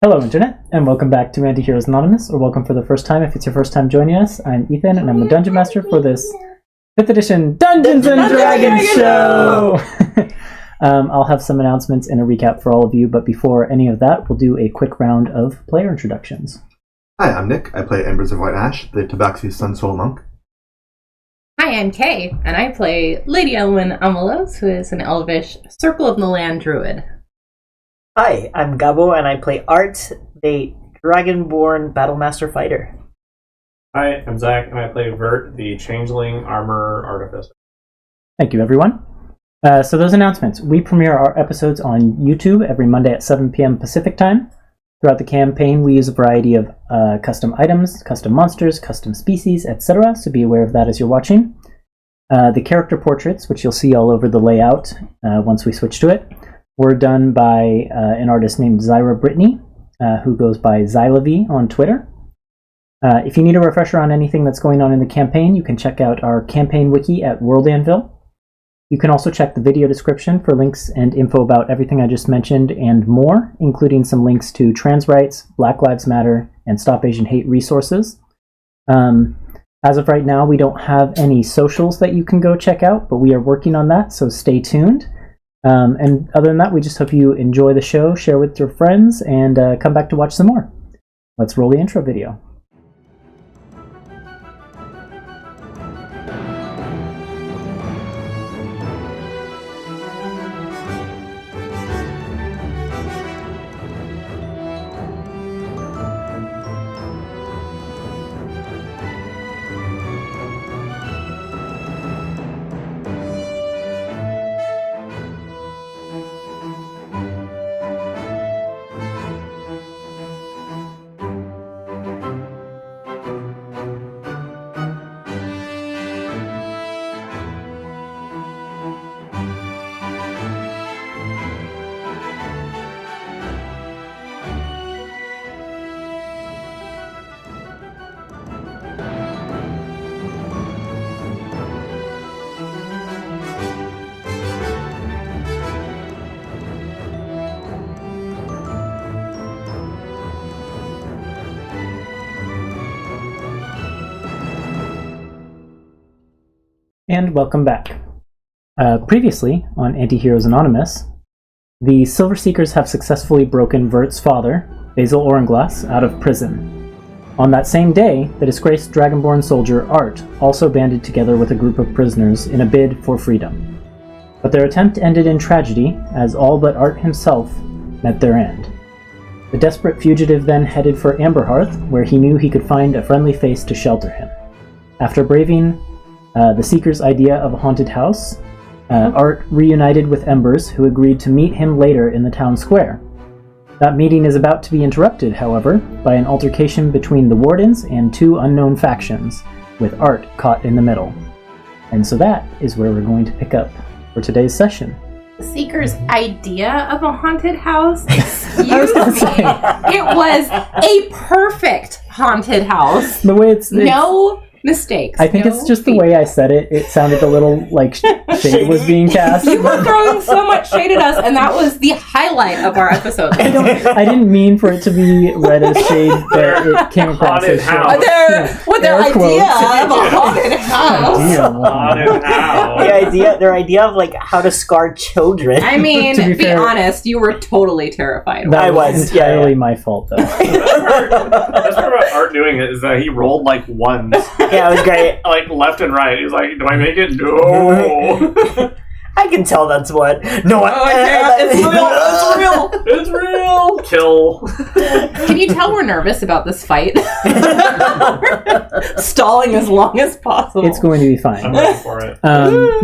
Hello Internet, and welcome back to Antiheroes Anonymous, or welcome for the first time if it's your first time joining us. I'm Ethan, and I'm the Dungeon Master for this 5th edition Dungeons & Dragons show! I'll have some announcements and a recap for all of you, but before any of that, we'll do a quick round of player introductions. Hi, I'm Nick. I play Embers of White Ash, the Tabaxi Sun Soul Monk. Hi, I'm Kay, and I play Lady Alen'dal, who is an elvish Circle of the Land druid. Hi, I'm Gabo, and I play Art, the Dragonborn Battlemaster Fighter. Hi, I'm Zach, and I play Vert, the Changeling Armor Artificer. Thank you, everyone. So those announcements. We premiere our episodes on YouTube every Monday at 7 p.m. Pacific Time. Throughout the campaign, we use a variety of custom items, custom monsters, custom species, etc., so be aware of that as you're watching. The character portraits, which you'll see all over the layout once we switch to it, were done by an artist named Zyra Brittany, who goes by Zylav on Twitter. If you need a refresher on anything that's going on in the campaign, you can check out our campaign wiki at World Anvil. You can also check the video description for links and info about everything I just mentioned and more, including some links to trans rights, Black Lives Matter, and Stop Asian Hate resources. As of right now, we don't have any socials that you can go check out, but we are working on that, so stay tuned. And other than that, we just hope you enjoy the show, share with your friends, and come back to watch some more. Let's roll the intro video. And welcome back. Previously, on Antiheroes Anonymous, the Silver Seekers have successfully broken Vert's father, Basil Oranglass, out of prison. On that same day, the disgraced Dragonborn soldier Art also banded together with a group of prisoners in a bid for freedom. But their attempt ended in tragedy, as all but Art himself met their end. The desperate fugitive then headed for Amberhearth, where he knew he could find a friendly face to shelter him. After braving the Seeker's idea of a haunted house, Art reunited with Embers, who agreed to meet him later in the town square. That meeting is about to be interrupted, however, by an altercation between the Wardens and two unknown factions, with Art caught in the middle. And so that is where we're going to pick up for today's session. The Seeker's idea of a haunted house? Excuse me. It was a perfect haunted house. The way it's no mistakes. I think it's just the way I said it. It sounded a little like shade was being cast. You were throwing so much shade at us, and that was the highlight of our episode. I didn't mean for it to be read as shade, but it came across as shade. Their idea of a haunted house. Their idea of like how to scar children. I mean, to be honest, you were totally terrified. That was entirely my fault, though. That's part about Art doing it is that he rolled like ones. Yeah, it was great. Like left and right. He's like, do I make it? No. I can tell that's what. No, I can't. It's real. It's real. Kill. Can you tell we're nervous about this fight? Stalling as long as possible. It's going to be fine. I'm ready for it.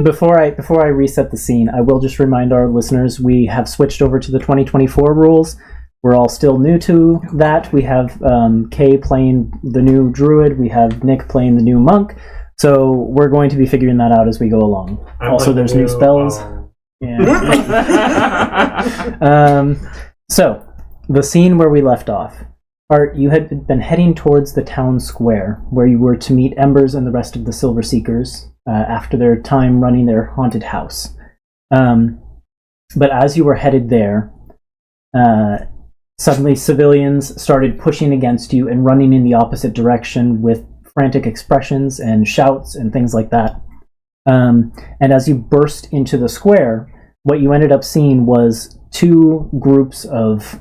Before I reset the scene, I will just remind our listeners we have switched over to the 2024 rules. We're all still new to that. We have Kay playing the new druid. We have Nick playing the new monk. So we're going to be figuring that out as we go along. Also, there's new spells. Yeah. So, the scene where we left off. Art, you had been heading towards the town square, where you were to meet Embers and the rest of the Silver Seekers after their time running their haunted house. But as you were headed there, suddenly civilians started pushing against you and running in the opposite direction with frantic expressions and shouts and things like that. And as you burst into the square, what you ended up seeing was two groups of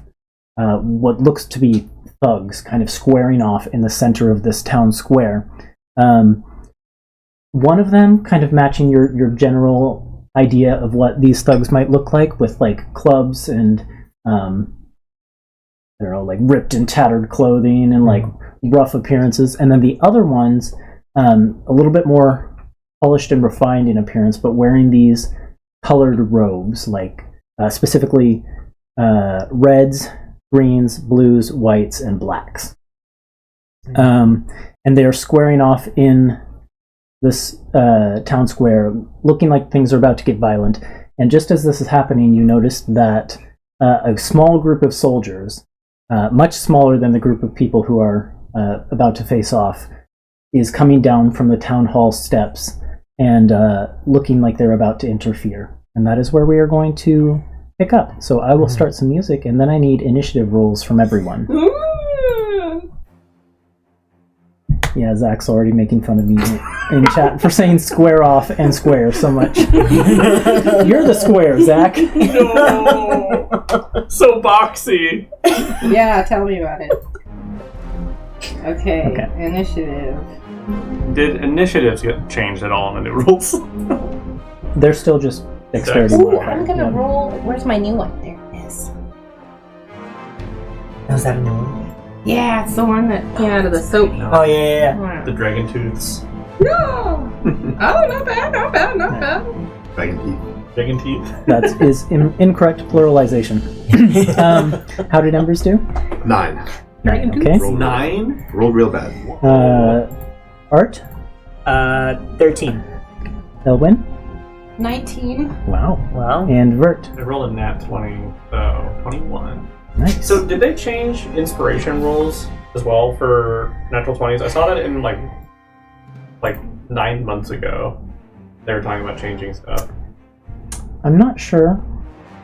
what looks to be thugs kind of squaring off in the center of this town square. One of them kind of matching your general idea of what these thugs might look like, with like clubs and I don't know, like ripped and tattered clothing and like rough appearances. And then the other ones, a little bit more polished and refined in appearance, but wearing these colored robes, like specifically reds, greens, blues, whites, and blacks. And they are squaring off in this town square, looking like things are about to get violent. And just as this is happening, you notice that a small group of soldiers, much smaller than the group of people who are about to face off, is coming down from the town hall steps and looking like they're about to interfere. And that is where we are going to pick up. So I will start some music, and then I need initiative rolls from everyone. Yeah, Zach's already making fun of me in chat for saying square off and square so much. You're the square, Zach. No! So boxy! Yeah, tell me about it. Okay, initiative. Did initiatives get changed at all in the new rules? They're still just dexterity. Ooh, I'm gonna roll. Where's my new one? There it is. Was that a new one? Yeah, it's the one that came out of the soap. Oh, yeah. The dragon tooths. No! Oh, not bad, not bad, not bad. Dragon teeth. Dragon teeth. That is incorrect pluralization. How did Embers do? 9. Dragon Okay. Roll 9? Rolled real bad. Art? 13. Elwyn? 19. Wow. Wow. And Vert? I rolled a nat 20, so 21. Nice. So did they change inspiration rules as well for natural 20s? I saw that in like 9 months ago. They were talking about changing stuff. I'm not sure.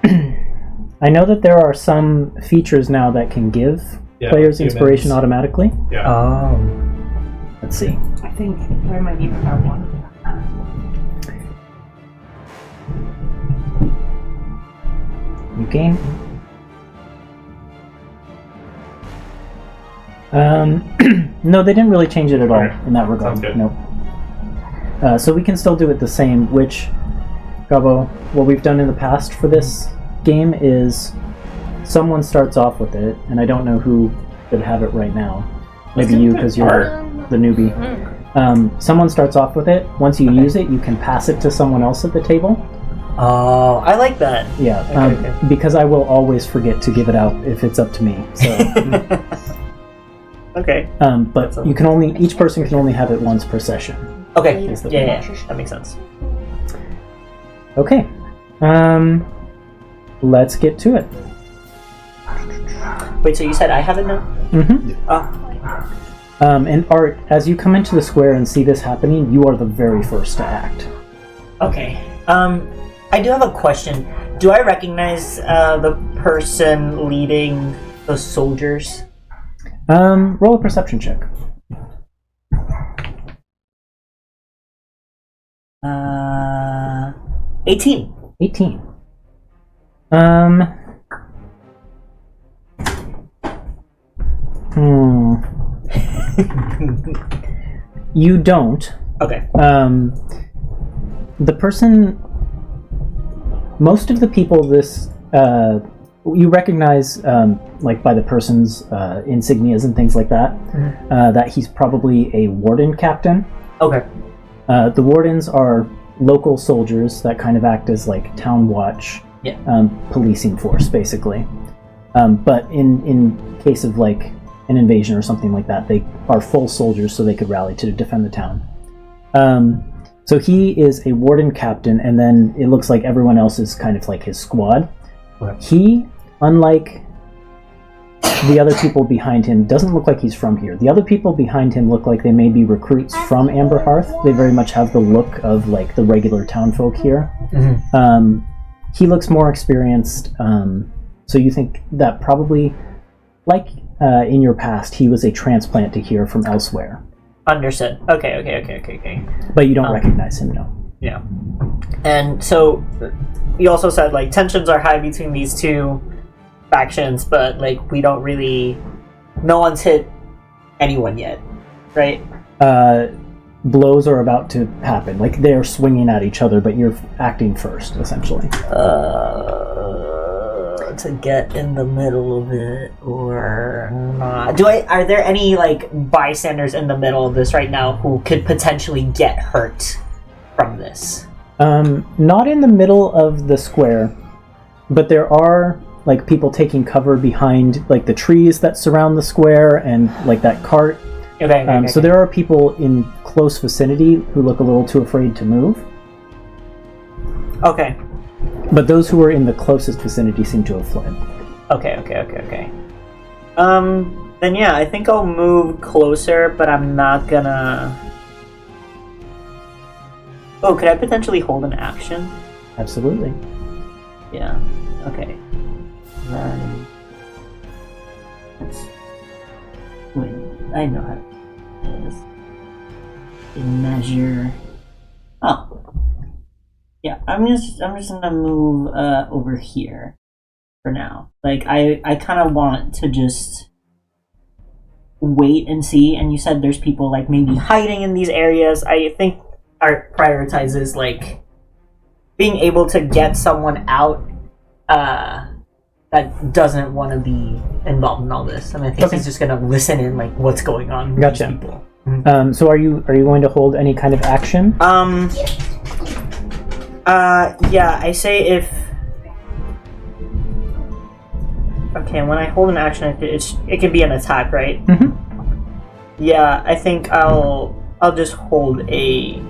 I know that there are some features now that can give players humans. inspiration automatically. Yeah. Oh. Let's see. I think I might even have one. New game. No, they didn't really change it at all in that regard. Sounds good. Nope. So we can still do it the same, which, Gabo, what we've done in the past for this game is someone starts off with it, and I don't know who could have it right now. Maybe you, because you're the newbie. Someone starts off with it. Once you use it, you can pass it to someone else at the table. Oh, I like that. Yeah, Okay. because I will always forget to give it out if it's up to me. So. Okay. But you can each person can only have it once per session. Okay. Is the Yeah, thing. that makes sense. Okay. Let's get to it. Wait, so you said I have it now? Mm-hmm. Oh. And Art, as you come into the square and see this happening, you are the very first to act. Okay. I do have a question. Do I recognize the person leading the soldiers? Roll a perception check. 18. 18. You don't. Okay. The person... Most of the people this... you recognize, like by the person's insignias and things like that, that he's probably a warden captain. Okay. The wardens are local soldiers that kind of act as like town watch, policing force, basically. But in case of like an invasion or something like that, they are full soldiers, so they could rally to defend the town. So he is a warden captain, and then it looks like everyone else is kind of like his squad. Right. He, unlike the other people behind him, doesn't look like he's from here. The other people behind him look like they may be recruits from Amberhearth. They very much have the look of like the regular townfolk here. Mm-hmm. He looks more experienced, so you think that probably like in your past, he was a transplant to here from elsewhere. Understood. Okay. But you don't recognize him, no. Yeah. And so you also said like tensions are high between these two factions, but like we don't really, no one's hit anyone yet, right? Blows are about to happen. Like they're swinging at each other, but you're acting first, essentially. To get in the middle of it or not? Are there any like bystanders in the middle of this right now who could potentially get hurt from this? Not in the middle of the square, but there are like people taking cover behind like the trees that surround the square and like that cart. Okay. So there are people in close vicinity who look a little too afraid to move. Okay. But those who are in the closest vicinity seem to have fled. Okay. Then yeah, I think I'll move closer, but I'm not gonna... Oh, could I potentially hold an action? Absolutely. Yeah. Okay. Then... Wait, I know how to do this. Measure... Oh. Yeah, I'm just gonna move over here for now. Like I kind of want to just wait and see. And you said there's people like maybe hiding in these areas. I think Art prioritizes like being able to get someone out that doesn't want to be involved in all this. And I think he's just gonna listen in like what's going on with Gotcha. these people. So are you going to hold any kind of action? Yeah, I say if... Okay, when I hold an action, it can be an attack, right? Mm-hmm. Yeah, I think I'll just hold a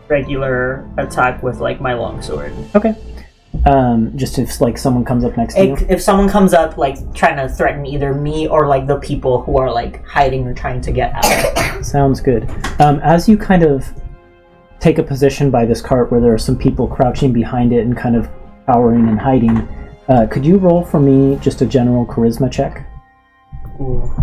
regular attack with, like, my longsword. Okay. Just if, like, someone comes up next to you? If someone comes up, like, trying to threaten either me or, like, the people who are, like, hiding or trying to get out. Sounds good. As you kind of take a position by this cart where there are some people crouching behind it and kind of cowering and hiding, could you roll for me just a general charisma check? Ooh.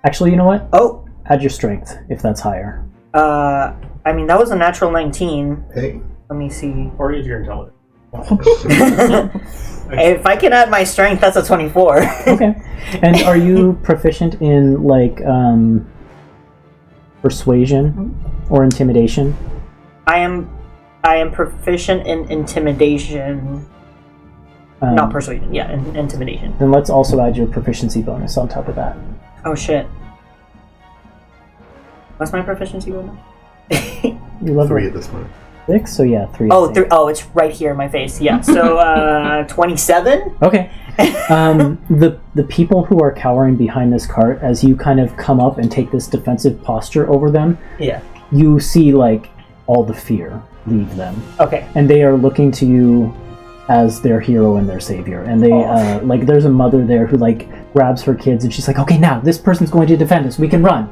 Actually, you know what? Oh! Add your strength, if that's higher. I mean, that was a natural 19. Hey. Let me see. Or use your intelligence. If I can add my strength, that's a 24. Okay. And are you proficient in, like, persuasion or intimidation? I am proficient in intimidation. Not persuasion. Yeah, intimidation. Then let's also add your proficiency bonus on top of that. Oh shit. What's my proficiency bonus? You level 3 at this point. 6, so yeah, 3. Oh, it's right here in my face. Yeah. So 27. Okay. The people who are cowering behind this cart, as you kind of come up and take this defensive posture over them, Yeah. you see like all the fear leave them, Okay. and they are looking to you as their hero and their savior. And they like there's a mother there who like grabs her kids and she's like, okay, now this person's going to defend us. We can run.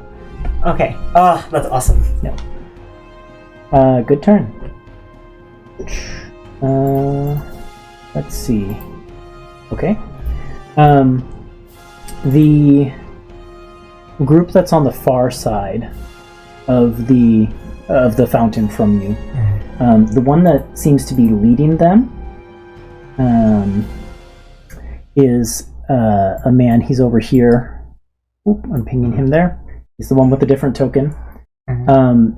Okay. That's awesome. Yeah. Good turn. Let's see. Okay. The group that's on the far side of the fountain from you, the one that seems to be leading them, is a man. He's over here. Oop, I'm pinging him there. He's the one with the different token.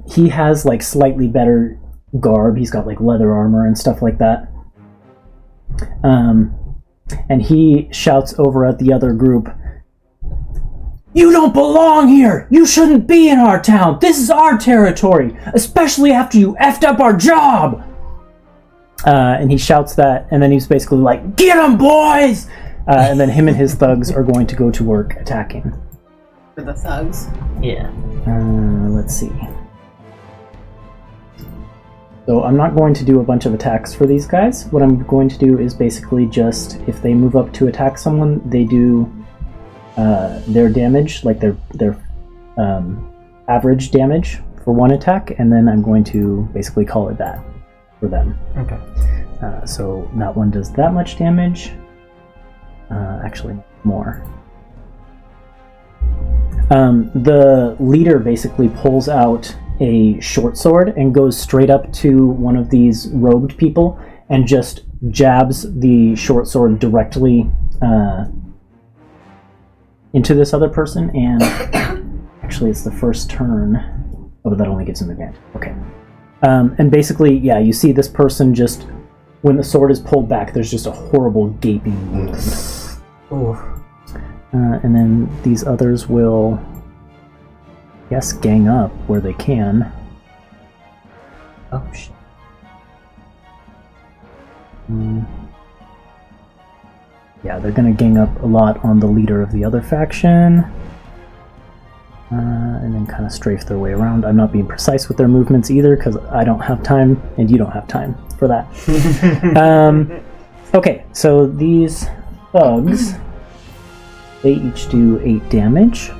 He has like slightly better garb. He's got like leather armor and stuff like that. And he shouts over at the other group, "You don't belong here! You shouldn't be in our town! This is our territory! Especially after you effed up our job!" And he shouts that, and then he's basically like, "Get 'em, boys!" And then him and his thugs are going to go to work attacking. For the thugs. Yeah. Let's see. So I'm not going to do a bunch of attacks for these guys. What I'm going to do is basically just, if they move up to attack someone, they do their damage, like their average damage for one attack, and then I'm going to basically call it that for them. Okay. So that one does that much damage. Actually, more. The leader basically pulls out a short sword and goes straight up to one of these robed people and just jabs the short sword directly into this other person. And actually, it's the first turn. Oh, that only gives him advantage. Okay. And basically, yeah, you see this person just, when the sword is pulled back, there's just a horrible gaping wound. And then these others will, yes, gang up where they can. Oh, shit. Yeah, they're going to gang up a lot on the leader of the other faction. And then kind of strafe their way around. I'm not being precise with their movements either, because I don't have time, and you don't have time for that. Okay, so these thugs, they each do 8 damage.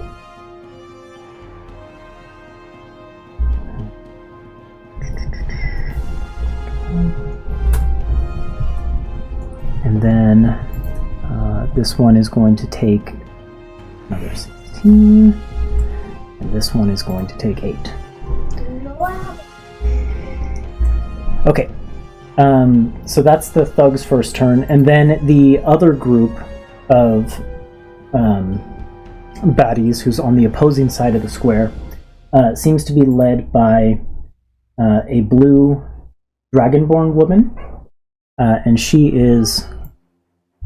And then this one is going to take another 16. And this one is going to take 8. Okay. So that's the thug's first turn. And then the other group of baddies who's on the opposing side of the square seems to be led by a blue dragonborn woman. And she is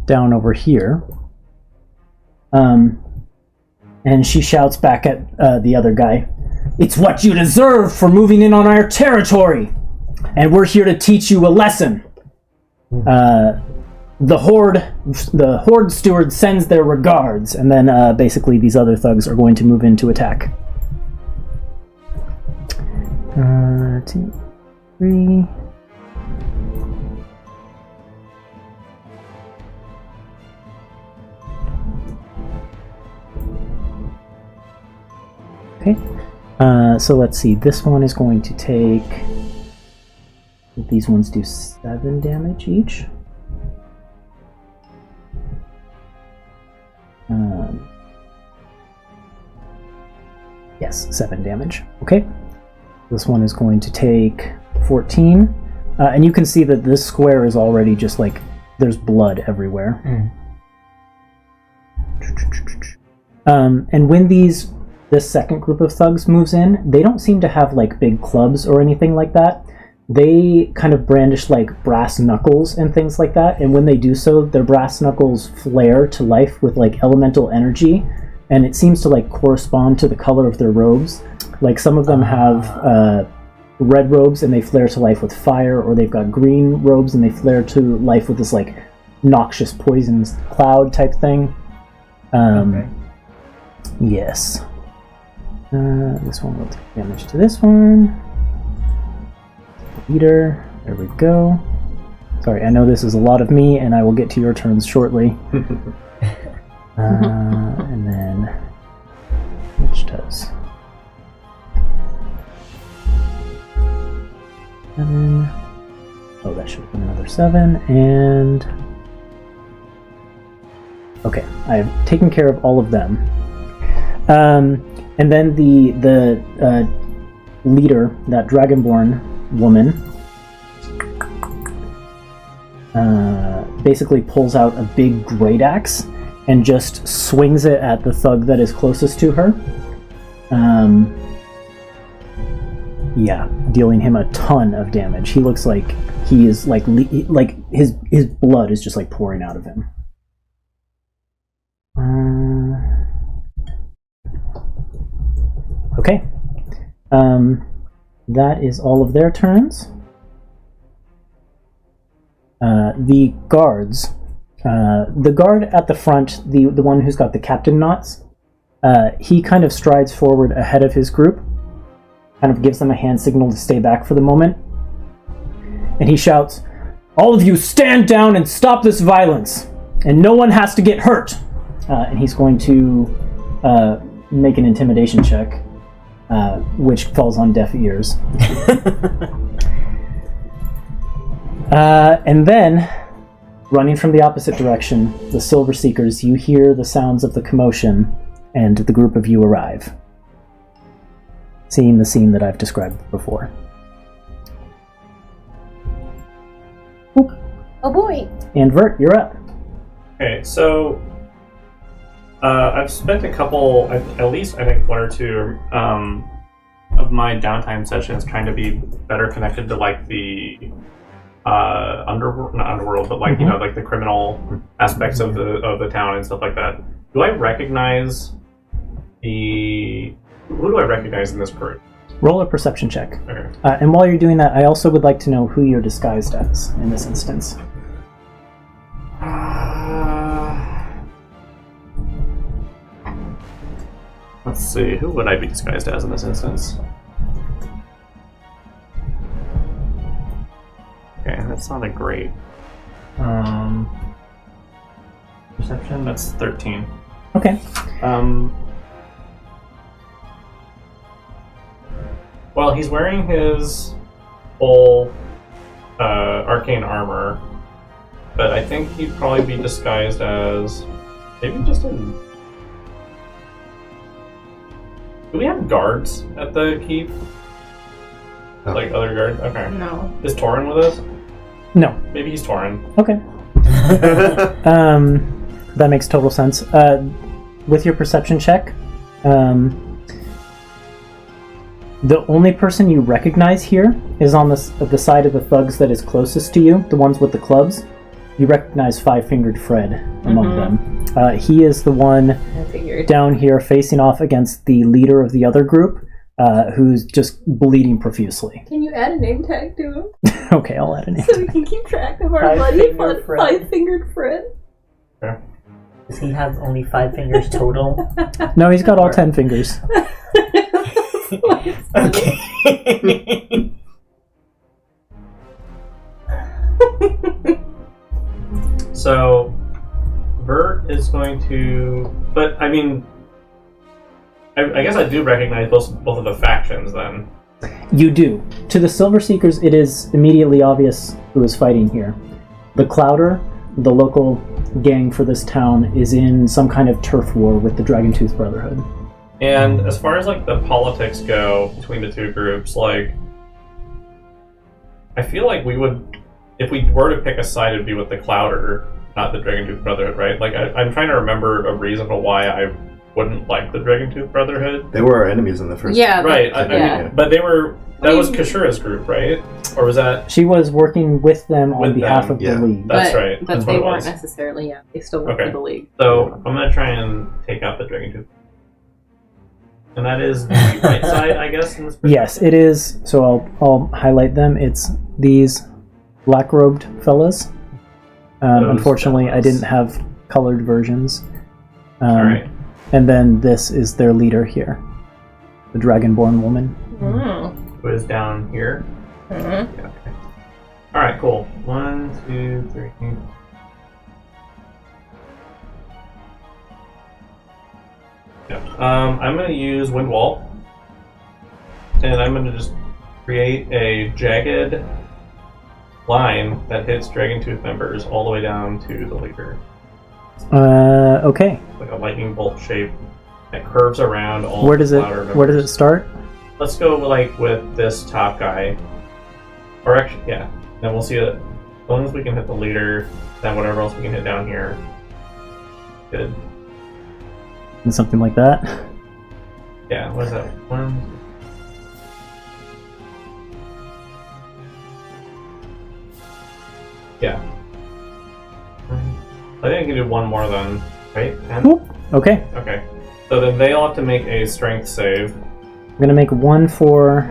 down over here. And she shouts back at the other guy, "It's what you deserve for moving in on our territory! And we're here to teach you a lesson. The Horde steward sends their regards." And then basically these other thugs are going to move in to attack. 2, 3... Okay, so let's see. This one is going to take... These ones do 7 damage each. Yes, 7 damage. Okay. This one is going to take 14. And you can see that this square is already just like... There's blood everywhere. And when this second group of thugs moves in, they don't seem to have like big clubs or anything like that. They kind of brandish like brass knuckles and things like that, and when they do so, their brass knuckles flare to life with like elemental energy, and it seems to like correspond to the color of their robes. Like some of them have red robes and they flare to life with fire, or they've got green robes and they flare to life with this like noxious poison cloud type thing. Okay. Yes. This one will take damage to this one. Leader. There we go. Sorry, I know this is a lot of me, and I will get to your turns shortly. And then... Which does... 7. Oh, that should have been another 7, and... Okay, I have taken care of all of them. And then the leader, that dragonborn woman, basically pulls out a big great axe and just swings it at the thug that is closest to her. Yeah, dealing him a ton of damage. He looks like he is like his blood is just like pouring out of him. Okay. That is all of their turns. The guards. The guard at the front, the one who's got the captain knots, he kind of strides forward ahead of his group, kind of gives them a hand signal to stay back for the moment, and he shouts, "All of you stand down and stop this violence, and no one has to get hurt." And he's going to make an intimidation check. Which falls on deaf ears. And then, running from the opposite direction, the Silver Seekers, you hear the sounds of the commotion and the group of you arrive, seeing the scene that I've described before. Oh boy. And Vert, you're up. Okay, so I've spent a couple, at least I think one or two of my downtime sessions trying to be better connected to like the not underworld, but like you know, like the criminal aspects of the town and stuff like that. Do I recognize who do I recognize in this group? Roll a perception check. Okay. And while you're doing that, I also would like to know who you're disguised as in this instance. Let's see, who would I be disguised as in this instance? Okay, that's not a great. Perception? That's 13. Okay. Well, he's wearing his full arcane armor, but I think he'd probably be disguised as maybe just a. Do we have guards at the keep? No. Like other guards? Okay. No. Is Torin with us? No. Maybe he's Torin. Okay. That makes total sense. With your perception check, the only person you recognize here is on the side of the thugs that is closest to you, the ones with the clubs. You recognize Five-Fingered Fred among them. He is the one I figured. down here facing off against the leader of the other group, who's just bleeding profusely. Can you add a name tag to him Okay, I'll add a name. so we can keep track of our bloody Five-Fingered Fred. Five-Fingered Fred? Okay. Does he have only 5 fingers total? No, he's got all 10 fingers. Okay. So, Vert is going to, but I mean, I guess I do recognize both of the factions then. You do. To the Silver Seekers, it is immediately obvious who is fighting here. The Clowder, the local gang for this town, is in some kind of turf war with the Dragontooth Brotherhood. And as far as like the politics go between the two groups, like, I feel like we would, if we were to pick a side, it'd be with the Clowder, not the Dragontooth Brotherhood, right? Like, I'm trying to remember a reason for why I wouldn't like the Dragontooth Brotherhood. They were our enemies in the first. Yeah. Right, Yeah. but they were, that was Kashura's group, right? Or was that? She was working with them on With behalf them, of yeah. the League. That's But- right. But That's they what it weren't was. necessarily, yeah. They still work Okay. for the League. So I'm gonna try and take out the Dragontooth. And that is the right side, I guess, in this Yes, it is. So I'll highlight them. It's these black-robed fellas. Those Unfortunately, I fellas. didn't have colored versions. Alright. And then this is their leader here, the Dragonborn woman. Who is down here? Yeah, okay. Alright, cool. 1, 2, 3. Yeah. I'm going to use Wind Wall. And I'm going to just create a jagged line that hits Dragontooth members all the way down to the leader. Okay. Like a lightning bolt shape that curves around all Where the does it Clowder members. Where does it start? Let's go like with this top guy. Or actually, yeah. Then we'll see it. As long as we can hit the leader, then whatever else we can hit down here. Good. And something like that. Yeah, what is that? 1. Yeah. I think I can do one more then. Right? 10? Whoop. Okay. Okay. So then they all have to make a strength save. I'm gonna make one for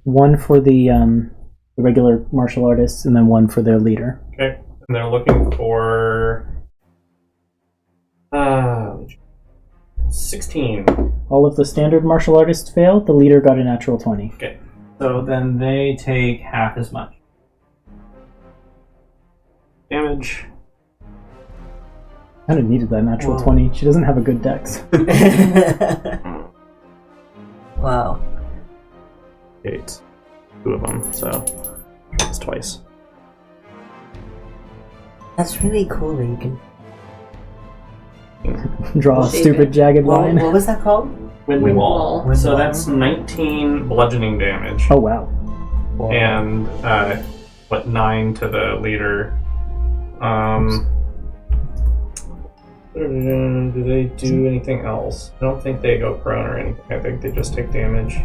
the regular martial artists, and then one for their leader. Okay. And they're looking for 16. All of the standard martial artists failed. The leader got a natural 20. Okay. So then they take half as much. Damage. Kind of needed that natural Whoa. 20. She doesn't have a good dex. Wow. 8. 2 of them, so it's twice. That's really cool that you can Draw a Shape stupid it. jagged What line. was that called? Wind Wind wall. wall. So that's 19 bludgeoning damage. Oh wow. And 9 to the leader. Do they do anything else? I don't think they go prone or anything. I think they just take damage.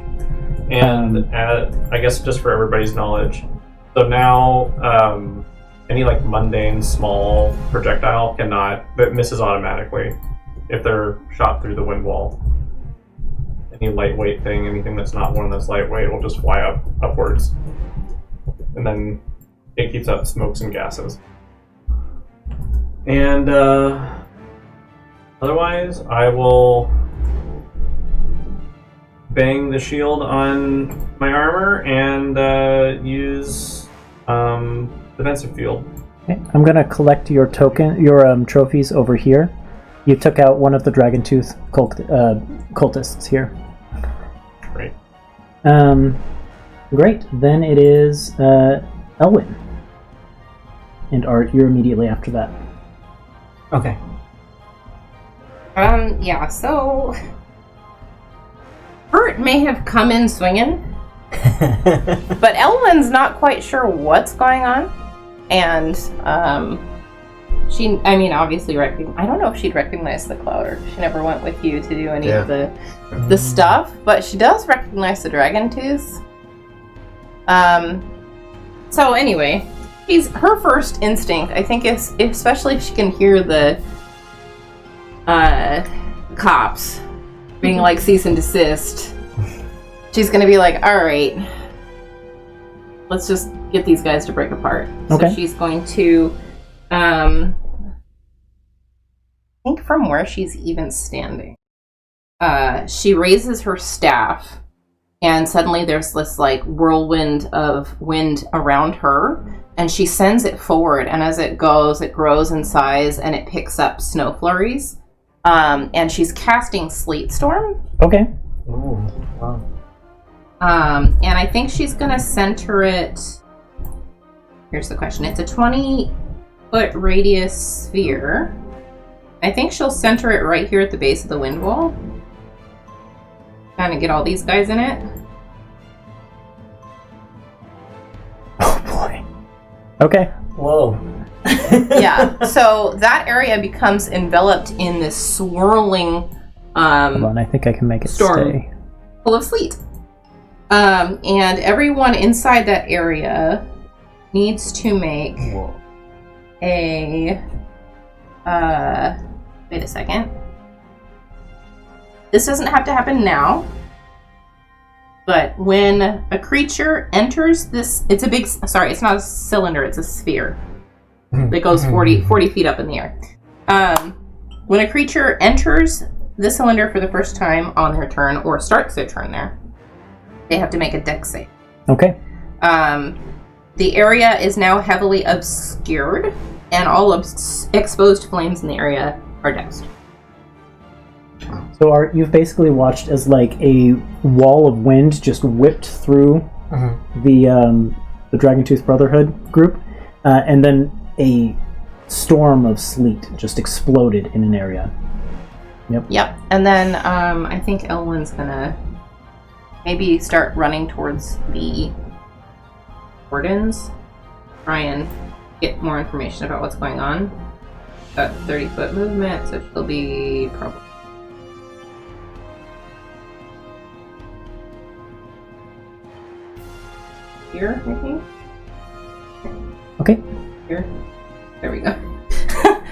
And I guess just for everybody's knowledge, so now any like mundane small projectile that misses automatically if they're shot through the wind wall. Any lightweight thing, anything that's not one that's lightweight, will just fly upwards, and then it keeps out smokes and gases. And otherwise, I will bang the shield on my armor and use defensive field. Okay. I'm gonna collect your trophies over here. You took out one of the Dragon Tooth cultists here. Great. Great. Then it is Elwyn. And Art, you're immediately after that. Okay. Yeah, so Bert may have come in swinging, but Elwyn's not quite sure what's going on, and she, I mean, obviously I don't know if she'd recognize the Clow, or she never went with you to do any of the stuff, but she does recognize the Dragon Tooth. So anyway, her first instinct, I think, is, especially if she can hear the cops being like cease and desist, she's gonna be like, all right, let's just get these guys to break apart. Okay. So she's going to I think from where she's even standing, she raises her staff, and suddenly there's this like whirlwind of wind around her, and she sends it forward, and as it goes, it grows in size and it picks up snow flurries. And she's casting Sleet Storm. Okay. Ooh, wow. And I think she's gonna center it. Here's the question. It's a 20-foot radius sphere. I think she'll center it right here at the base of the wind wall. Kind of get all these guys in it. Oh boy. Okay. Whoa. Yeah, so that area becomes enveloped in this swirling Hold on, I think I can make it storm. stay. Full of sleet. And everyone inside that area needs to make a wait a second. This doesn't have to happen now, but when a creature enters this, it's not a cylinder, it's a sphere that goes 40 feet up in the air. When a creature enters the cylinder for the first time on their turn, or starts their turn there, they have to make a dex save. Okay. The area is now heavily obscured, and all exposed flames in the area are doused. So Art, you've basically watched as like a wall of wind just whipped through the Dragon Tooth Brotherhood group, and then a storm of sleet just exploded in an area. Yep. And then I think Elwyn's gonna maybe start running towards the wardens, try and get more information about what's going on. Got 30-foot movement, so she'll be probably here, maybe? Okay. Here. There we go.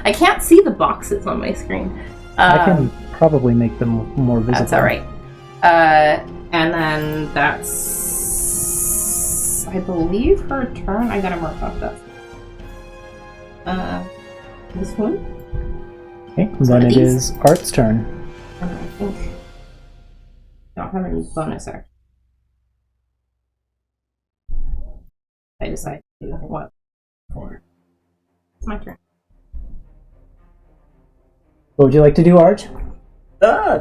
I can't see the boxes on my screen. I can probably make them more visible. That's alright. And then that's, I believe, her turn. I gotta mark off that. This one? Okay, then it is Art's turn. And I think I don't have any bonus action. I decide to do what for. It's my turn. What would you like to do, Art?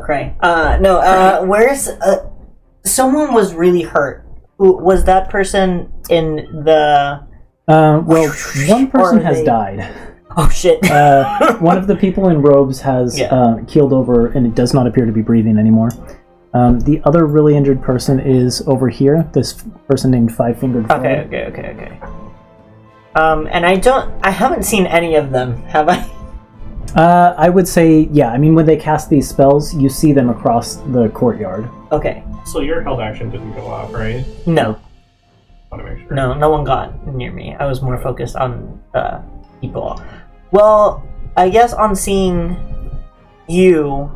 Cray. Where's... someone was really hurt. Was that person in the... Well, one person has they- died. Oh shit. One of the people in robes has keeled over, and it does not appear to be breathing anymore. The other really injured person is over here. This person named Five Fingered Fred. Okay. And I haven't seen any of them, have I? I would say, yeah. I mean, when they cast these spells, you see them across the courtyard. Okay. So your held action didn't go off, right? No. I want to make sure. No one got near me. I was more focused on people. Well, I guess on seeing you,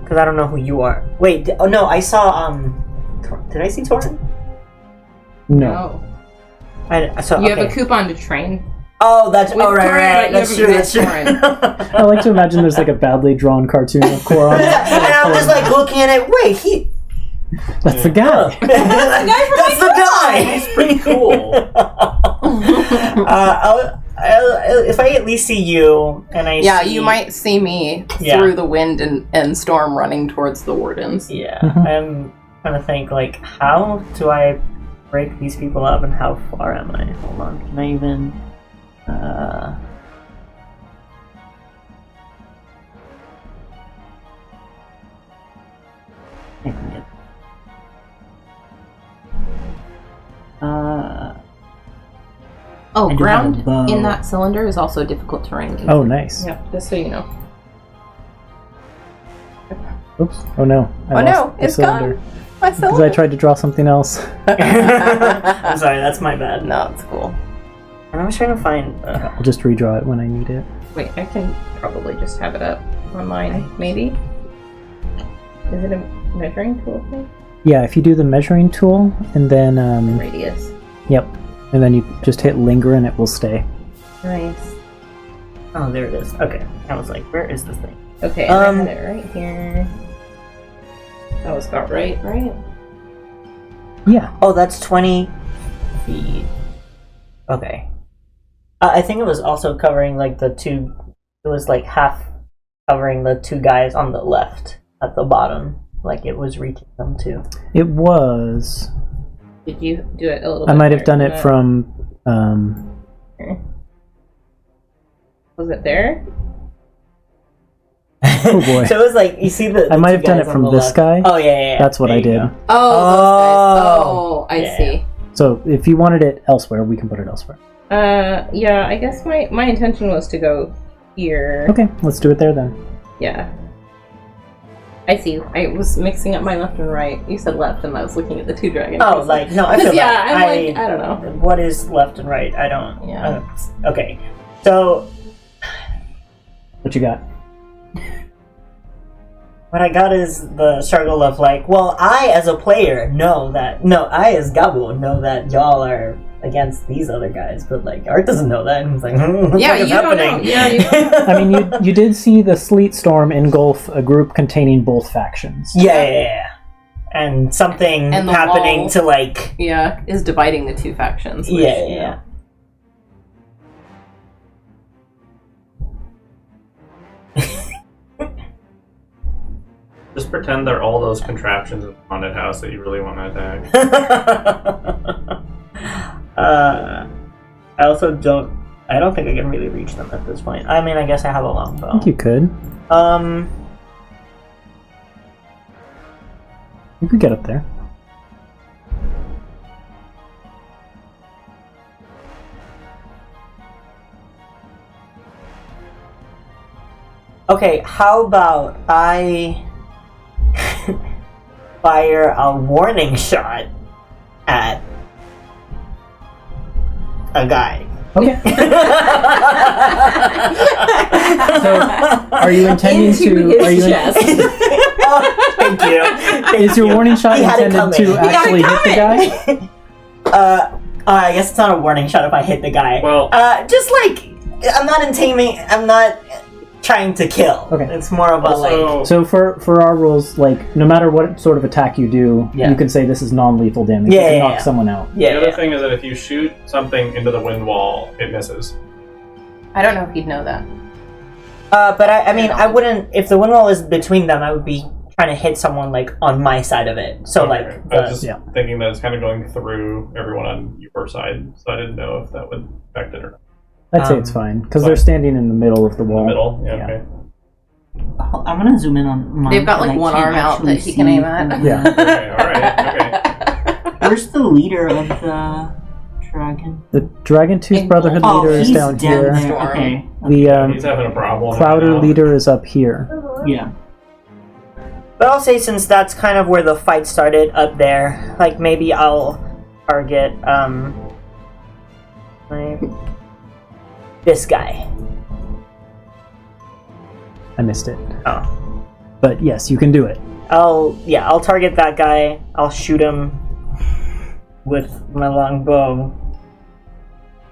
because I don't know who you are. Wait, no, I saw, did I see Torin? No. You have a coupon to train. Oh, that's With right. That's true. I like to imagine there's like a badly drawn cartoon of Coron. And I'm just like looking at it. Wait, That's the guy. That's the guy. He's pretty cool. If I at least see you, and I see... you might see me through the wind and storm running towards the wardens. Yeah, I'm trying to think, like, how do I break these people up, and how far am I? Hold on, can I even... I can get... Oh, I do ground have a bow. in that cylinder is also difficult terrain. Oh, nice. Yeah, just so you know. Oops. Oh no. I lost the it's cylinder. gone. My Because cylinder. I tried to draw something else. I'm sorry, that's my bad. No, it's cool. And I was trying to find... I'll just redraw it when I need it. Wait, I can probably just have it up on mine, maybe? Is it a measuring tool thing? Yeah, if you do the measuring tool, and then... Radius. Yep. And then you just hit linger and it will stay. Nice. Oh, there it is. Okay. I was like, where is this thing? Okay, and I had it right here. That was about right? Yeah. Oh, that's 20 feet. Okay. I think it was also covering, like, the two... It was, like, half covering the two guys on the left at the bottom. Like, it was reaching them, too. It was... Did you do it a little bit? I might have higher done than it that? from... Was it there? Oh boy. So it was like, you see the I might two have done guys it on from the this left. guy. Oh, yeah. That's what There I you did. go. Oh, I yeah. see. So if you wanted it elsewhere, we can put it elsewhere. Yeah, I guess my intention was to go here. Okay, let's do it there then. Yeah. I see. I was mixing up my left and right. You said left, and I was looking at the two dragons. Oh, like, no, I feel yeah, that. I'm I don't know. What is left and right? I don't... Yeah. Okay. So, What you got? what I got is the struggle of, like, well, I, as a player, know that... No, I, as Gabu, know that y'all are against these other guys, but, like, Art doesn't know that, and he's like, what the Yeah, fuck is you don't know. happening? Yeah, you don't I mean, you did see the sleet storm engulf a group containing both factions. Yeah. And something And the happening wall. to, like... Yeah, is dividing the two factions. Which, Yeah. Just pretend they're all those contraptions in the haunted house that you really want to attack. I also don't... I don't think I can really reach them at this point. I mean, I guess I have a I longbow. think you could. You could get up there. Okay, how about I fire a warning shot at a guy? Okay. So, are you intending Into to? his Are you? chest. Oh, thank you. Is your warning shot He had it intended to coming. He had actually hit the guy? I guess it's not a warning shot if I hit the guy. Well- just like I'm not I'm not trying to kill. Okay. It's more of a Also, So for our rules, like no matter what sort of attack you do, Yeah. you can say this is non-lethal damage. Yeah, You can yeah, knock yeah. someone out. yeah. the other thing is that if you shoot something into the wind wall, it misses. I don't know if you'd know that. But I mean, I wouldn't. If the wind wall is between them, I would be trying to hit someone like on my side of it. So Okay. like, I was just yeah. thinking that it's kind of going through everyone on your side, so I didn't know if that would affect it or not. I'd say it's fine because they're standing in the middle of the In the wall. middle? Yeah, okay. I'm gonna zoom in on mine. They've got, like, 'cause I one can't arm out actually that he can see aim at. from Yeah. the- Okay, alright, okay. Where's the leader of the dragon? The Dragon Tooth Brotherhood Oh, leader is he's down down here. there. Okay. The He's having a problem. Clouder right now. leader is up here. Yeah. But I'll say since that's kind of where the fight started up there, like maybe I'll target like, this guy. I missed it. Oh. But yes, you can do it. I'll target that guy. I'll shoot him with my long bow.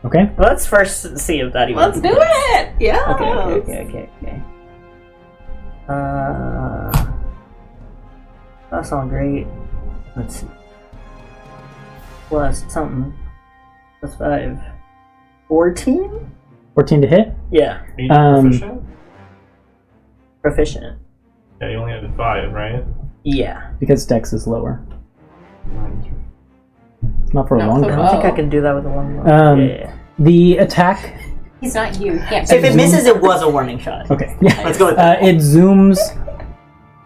Okay. Let's first see if that even. Let's do it! Yeah. Okay. That's not great. Let's see. Plus something. Plus 5. 14? 14 to hit. Yeah. Are you proficient? Proficient. Yeah, you only added 5, right? Yeah. Because Dex is lower. Not for a Not long so round. I think I Oh. can do that with a long bow. Um, The attack. He's not you. Can't So if it misses, it was a warning shot. Okay. Yeah. Let's go with that. It zooms.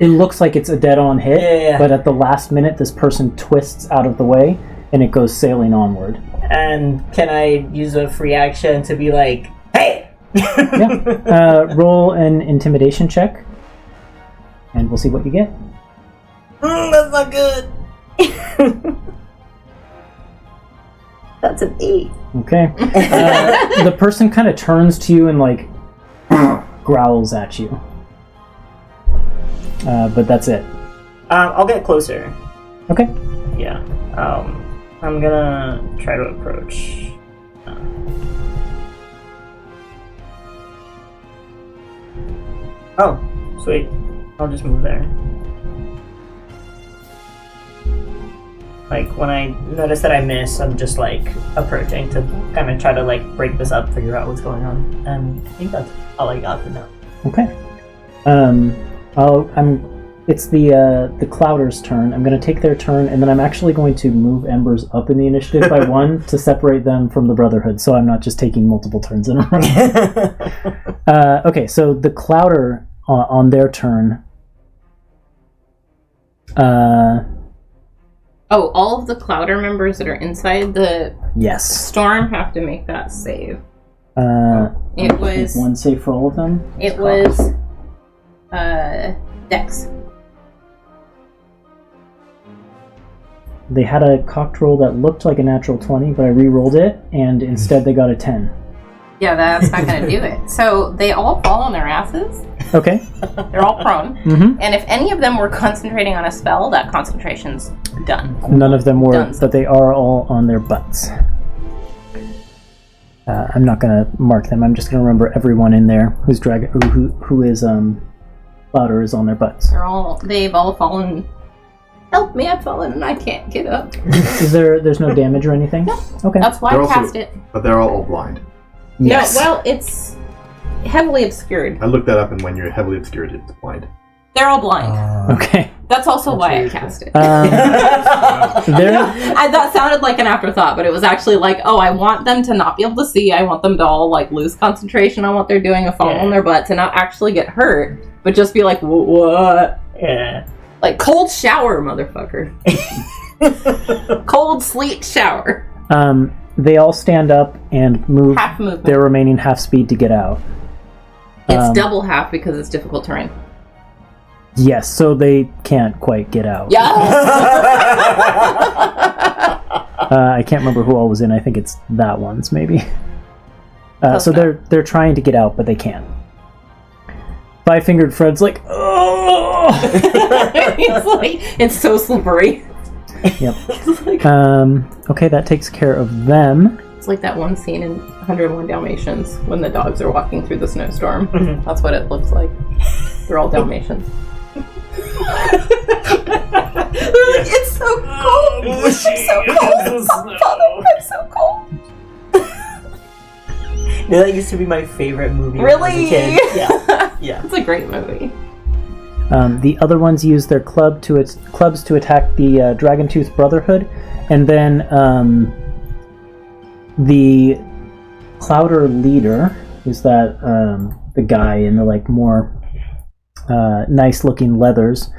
It looks like it's a dead-on hit, Yeah. but at the last minute, this person twists out of the way, and it goes sailing onward. And can I use a free action to be like, hey! Yeah. Roll an intimidation check, and we'll see what you get. That's not good. That's an 8. Okay. The person kind of turns to you and like growls at you. But that's it. I'll get closer. Okay. Yeah. I'm gonna try to approach. Oh, sweet. I'll just move there. Like, when I notice that I miss, I'm just, like, approaching to kind of try to, like, break this up, figure out what's going on. And I think that's all I got for now. Okay. It's the Clouder's turn. I'm going to take their turn, and then I'm actually going to move Embers up in the initiative by 1 to separate them from the Brotherhood, so I'm not just taking multiple turns in a row. Okay, so the Clouder on their turn. Oh, all of the Clouder members that are inside the Yes. storm have to make that save. It was one save for all of them. It was Dex. They had a cocked roll that looked like a natural 20, but I re-rolled it, and instead they got a 10. Yeah, that's not going to do it. So they all fall on their asses. Okay. They're all prone. Mm-hmm. And if any of them were concentrating on a spell, that concentration's done. None of them were, Done. but they are all on their butts. I'm not going to mark them. I'm just going to remember everyone in there who's who is Clouder is on their butts. They've all fallen. Help me, I've fallen and I can't get up. There's no damage or anything? No. Okay. That's why They're I also- cast it. But they're all blind. Yes. No, well, it's heavily obscured. I looked that up, and when you're heavily obscured, it's blind. They're all blind. Okay. That's also why I cast it. That sounded like an afterthought, but it was actually like, oh, I want them to not be able to see. I want them to all like lose concentration on what they're doing and fall on their butt to not actually get hurt, but just be like, what? Yeah. Like cold shower, motherfucker. Cold sleet shower. They all stand up and move Half movement. their remaining half speed to get out. It's double half because it's difficult terrain. Yes, so they can't quite get out. Yes. I can't remember who all was in. I think it's that one's maybe. So they're trying to get out, but they can't. Five-fingered Fred's like, oh! It's like it's so slippery. Yep. Okay, that takes care of them. It's like that one scene in 101 Dalmatians when the dogs are walking through the snowstorm. Mm-hmm. That's what it looks like. They're all Dalmatians. It's so cold. It's so cold. Father, I'm so cold. Yeah, that used to be my favorite movie when I was a Really? kid. Yeah. Yeah. It's a great movie. The other ones use their clubs to attack the Dragon Tooth Brotherhood, and then the Clouder leader, who's that the guy in the like more nice looking leathers,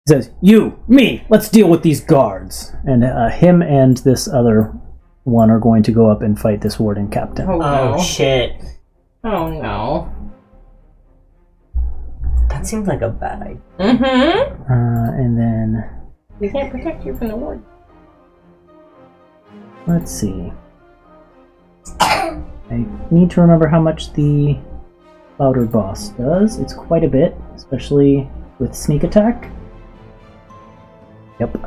says, "You, me, let's deal with these guards." And him and this other one are going to go up and fight this warden captain. Oh, no. Oh shit. Oh, no. That seems like a bad idea. Mm-hmm. And then We can't protect you from the warden. let's see. I need to remember how much the Clouder boss does. It's quite a bit, especially with sneak attack. Yep.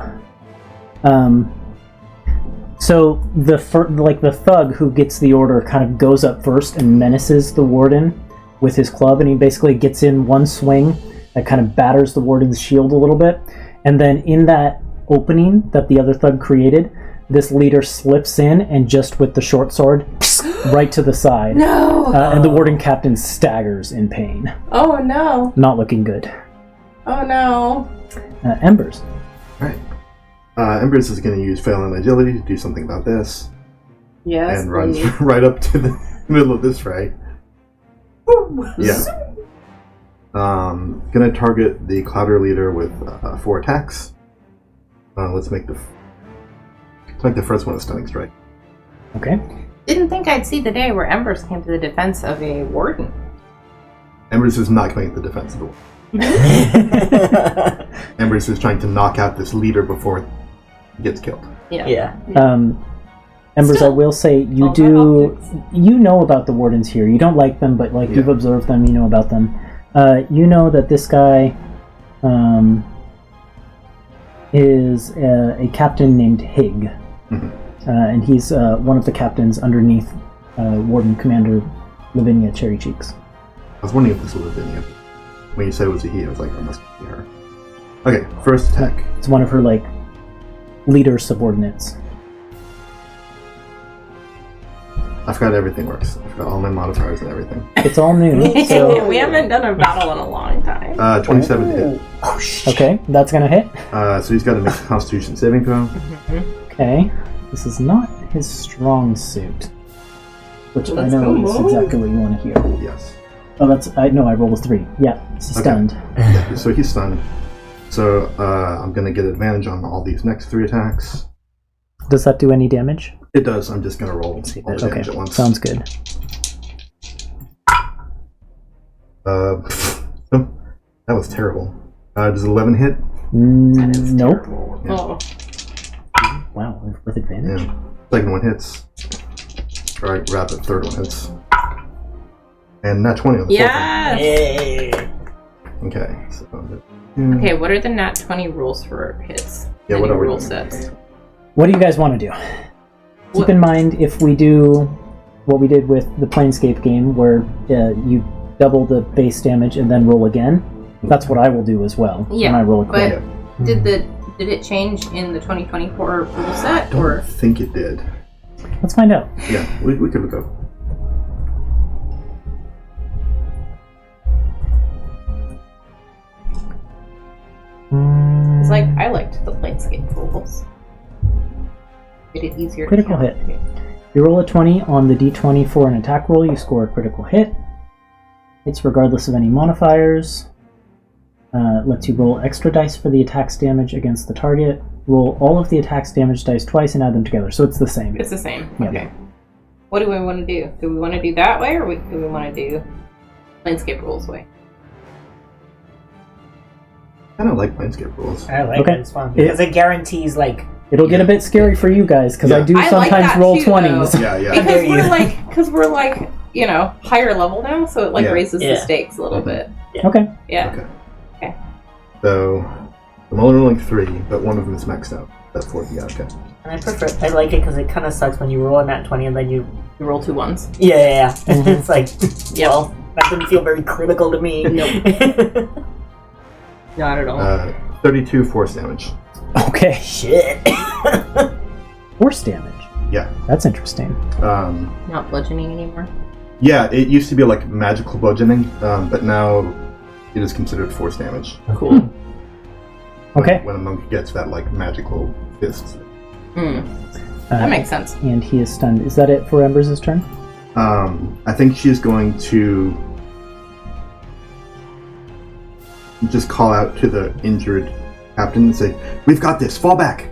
So the thug who gets the order kind of goes up first and menaces the warden with his club, and he basically gets in one swing that kind of batters the warden's shield a little bit, and then in that opening that the other thug created, this leader slips in and just with the short sword, right to the side. No! And the warden captain staggers in pain. Oh, no. Not looking good. Oh, no. Embers. Alright. Embers is going to use Fail and Agility to do something about this. Yes, And runs please. right up to the middle of this fray. Yeah. Gonna target the Clouder leader with 4 attacks. Let's make the first one a stunning strike. Okay. Didn't think I'd see the day where Embers came to the defense of a warden. Embers is not coming to the defense of the war. Embers is trying to knock out this leader before he gets killed. Yeah. Embers, Still, I will say, you all do... my You know about the wardens here. You don't like them, but like you've Yeah. observed them, you know about them. You know that this guy is a captain named Hig. Mhm. And he's one of the captains underneath Warden Commander Lavinia Cherry Cheeks. I was wondering if this was Lavinia. When you said it was a he, I was like, I must be her. Okay, first attack. It's one of her, like, leader subordinates. I forgot everything works. I forgot all my modifiers and everything. It's all new, so... We haven't done a battle in a long time. 27 to hit. Oh shit. Okay, that's gonna hit. So he's got to make a Constitution saving throw. Okay, this is not his strong suit. Which Let's I know go, is Moor. exactly what you want to hear. Yes. Oh, I rolled a 3. Yeah, he's Okay. stunned. Yeah, so he's stunned. So I'm going to get advantage on all these next 3 attacks. Does that do any damage? It does. I'm just going to roll all the Okay, damage at once. sounds good. That was terrible. Does 11 hit? Nope. Yeah. Oh. Wow, with advantage? Yeah. Second one hits. Alright, rapid. Third one hits. And nat 20 on the Yes! Yay. fourth one. Okay. So, Okay, what are the nat 20 rules for hits? Yeah, Any what are we rule doing? sets? What do you guys want to do? Keep in mind, if we do what we did with the Planescape game, where you double the base damage and then roll again, that's what I will do as well when I roll a crit. but did it change in the 2024 rule set? I don't Or think it did. Let's find out. Yeah, we could look up. it's like I liked the Planescape rules. Made it easier Critical to hit. You roll a 20 on the d20 for an attack roll, you score a critical hit. It's regardless of any modifiers. Lets you roll extra dice for the attack's damage against the target. Roll all of the attack's damage dice twice and add them together, so it's the same. It's the same. Yeah. Okay. What do we want to do? Do we want to do that way, or do we want to do Planescape rules way? I don't like Planescape rules. I like Okay. it. It's fun because it guarantees like It'll get a bit scary for you guys, because I Yeah. do I like sometimes that roll too, 20s. though. Yeah, yeah. Because we're like you know higher level now, so it like Yeah. raises the Yeah. stakes a little bit. Okay. Yeah. Okay. So I'm only rolling 3, but one of them is maxed out. That 4, yeah, okay. and I like it because it kind of sucks when you roll a nat 20 and then you You roll 2 ones. yeah. Mhm. It's like well that didn't feel very critical to me. Not at all. 32 force damage. Okay. Shit. Force damage. Yeah. That's interesting. Not bludgeoning anymore. Yeah, it used to be like magical bludgeoning, but now it is considered force damage. Cool. Okay. When a monk gets that like magical fist. That makes sense. And he is stunned. Is that it for Embers' turn? I think she's going to just call out to the injured captain and say, "We've got this. Fall back."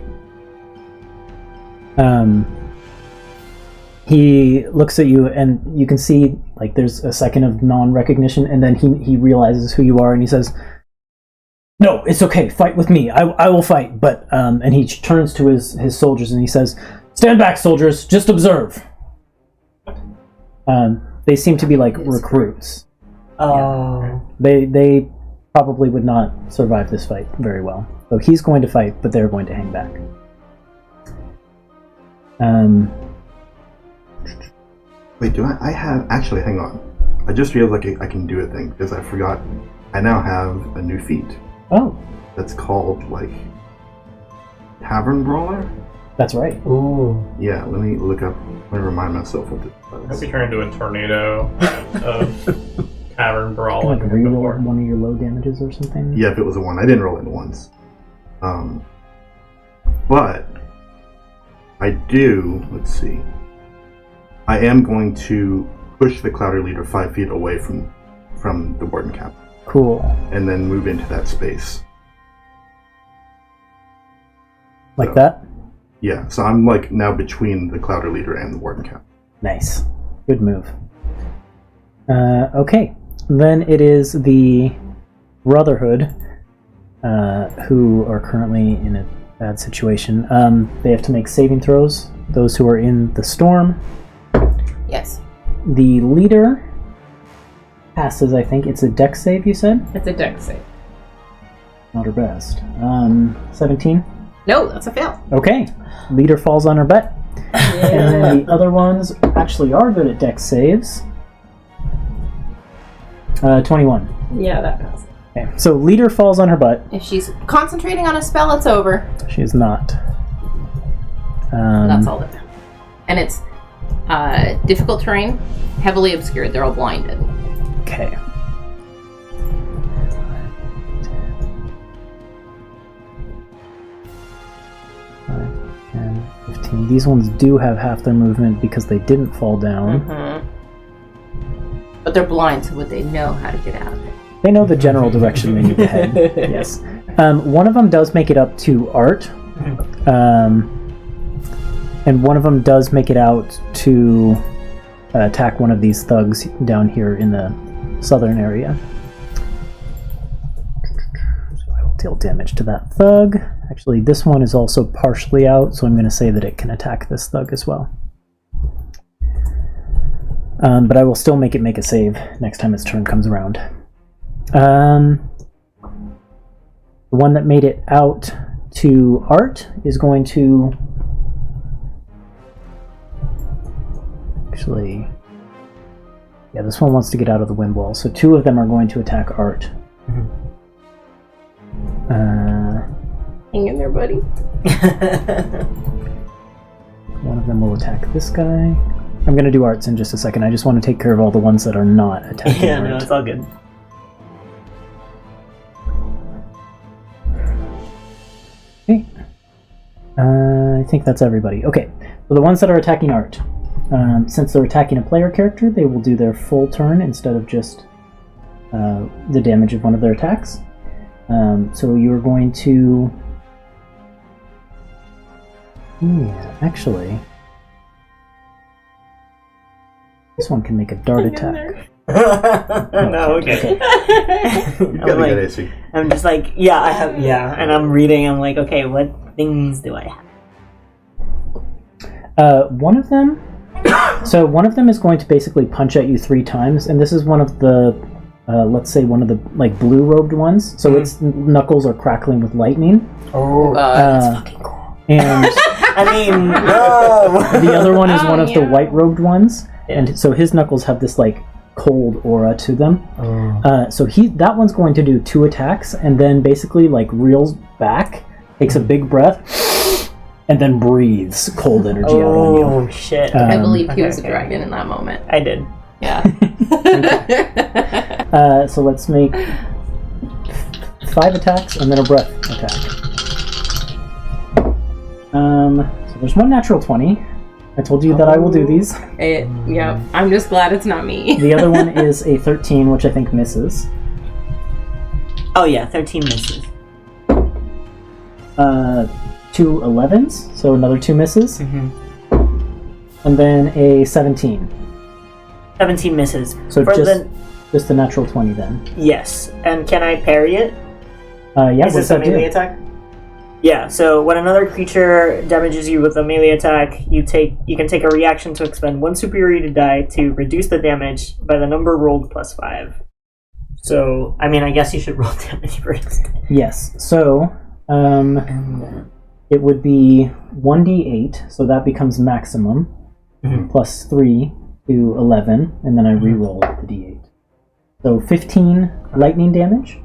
He looks at you, and you can see like there's a second of non-recognition, and then he realizes who you are, and he says, "No, it's okay. Fight with me. I will fight." But and he turns to his soldiers and he says, "Stand back, soldiers. Just observe." They seem to be like recruits. Oh. They probably would not survive this fight very well. So he's going to fight, but they're going to hang back. Wait, do I have... Actually, hang on. I just realized I can do a thing, because I forgot. I now have a new feat. Oh. That's called, like... Tavern Brawler? That's right. Ooh. Yeah, let me look up... Let me remind myself what this I hope does. you turn into a tornado of cavern brawl. Like reroll one of your low damages or something? Yeah, if it was a 1. I didn't roll it once. But... I do... Let's see. I am going to push the Clouder Leader 5 feet away from the Warden Cap. Cool. And then move into that space. Like So, that? Yeah, so I'm like now between the Clouder Leader and the Warden Cap. Nice. Good move. Okay. Then it is the Brotherhood, who are currently in a bad situation. They have to make saving throws. Those who are in the storm. Yes. The leader passes, I think. It's a dex save, you said? It's a dex save. Not her best. 17? No, that's a fail. Okay. Leader falls on her butt. And then the other ones actually are good at dex saves. 21. Yeah, that passes. Okay. So leader falls on her butt. If she's concentrating on a spell, it's over. She is not. That's all that matters. And it's difficult terrain, heavily obscured. They're all blinded. Okay. 10, 15. These ones do have half their movement because they didn't fall down. Mm-hmm. But they're blind, so would they know how to get out of it? They know the general direction they need to head. Yes. One of them does make it up to Art. And one of them does make it out to attack one of these thugs down here in the southern area. So I will deal damage to that thug. Actually, this one is also partially out, so I'm going to say that it can attack this thug as well. But I will still make it make a save next time its turn comes around. The one that made it out to Art is going to... Actually... Yeah, this one wants to get out of the wind wall, so 2 of them are going to attack Art. Hang in there, buddy. One of them will attack this guy. I'm going to do Arts in just a second. I just want to take care of all the ones that are not attacking Yeah, Art. no, it's all good. Okay. I think that's everybody. Okay, so the ones that are attacking Art. Since they're attacking a player character, they will do their full turn instead of just the damage of one of their attacks. So you're going to... Yeah, actually... This one can make a dart attack. No, okay. You've got I'm a like- good AC. I'm just like, yeah, I have, yeah, and I'm reading, I'm like, okay, what things do I have? One of them... So one of them is going to basically punch at you 3 times, and this is one of the... let's say one of the like blue-robed ones. So its knuckles are crackling with lightning. Oh, That's fucking cool. And I mean, no! the other one is Oh, one of the yeah. white-robed ones. And so his knuckles have this like cold aura to them. So that one's going to do 2 attacks and then basically like reels back, takes a big breath, and then breathes cold energy out on you. Oh, shit. I believe he okay, was a okay. dragon in that moment. I did. Yeah. So let's make 5 attacks and then a breath attack. So there's one natural 20. I told you that I will do these. Yeah, I'm just glad it's not me. The other one is a 13, which I think misses. Oh yeah, 13 misses. 2 11s, so another 2 misses. Mm-hmm. And then a 17. 17 misses. So For just a natural 20 then. Yes, and can I parry it? Yeah, Is what's this a that do? melee attack? Yeah, so when another creature damages you with a melee attack, you can take a reaction to expend 1 superiority die to reduce the damage by the number rolled plus 5. So, I mean, I guess you should roll damage first. Yes, so it would be 1d8, so that becomes maximum, plus 3 to 11, and then I re-roll the d8. So 15 lightning damage.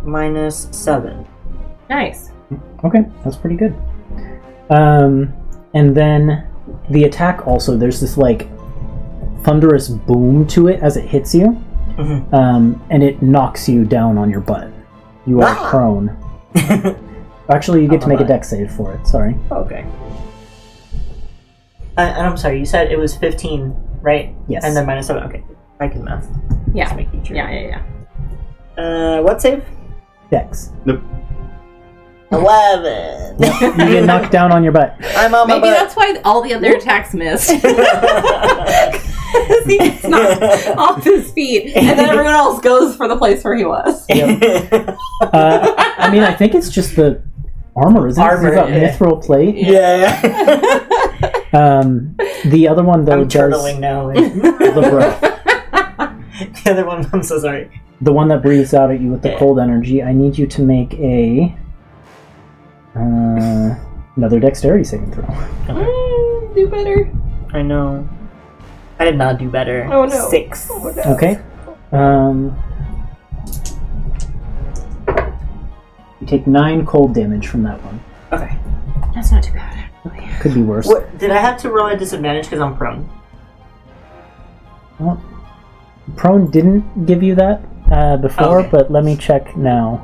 Minus 7. Nice. Okay, that's pretty good. And then the attack also, there's this like thunderous boom to it as it hits you, and it knocks you down on your butt. You are prone. Actually, you get to make a dex save for it, sorry. Okay. And I'm sorry, you said it was 15, right? Yes. And then minus 7, okay. I can math. Yeah. Just making sure. Yeah. What save? Dex. Nope. 11. You get knocked down on your butt. I'm on my Maybe butt. that's why all the other attacks missed. He's not off his feet, and then everyone else goes for the place where he was. I mean, I think it's just the armor, isn't it? Armor, You've got yeah. mithril plate. Yeah. The other one, though, I'm does turtling now. the breath. The other one, I'm so sorry. The one that breathes out at you with the cold energy. I need you to make another dexterity saving throw. Do better. I know. I did not do better. Oh no. 6. Oh, no. Okay. You take 9 cold damage from that one. Okay. That's not too bad, actually. Could be worse. What, did I have to roll a disadvantage because I'm prone? Well, prone didn't give you that before, Okay. but let me check now.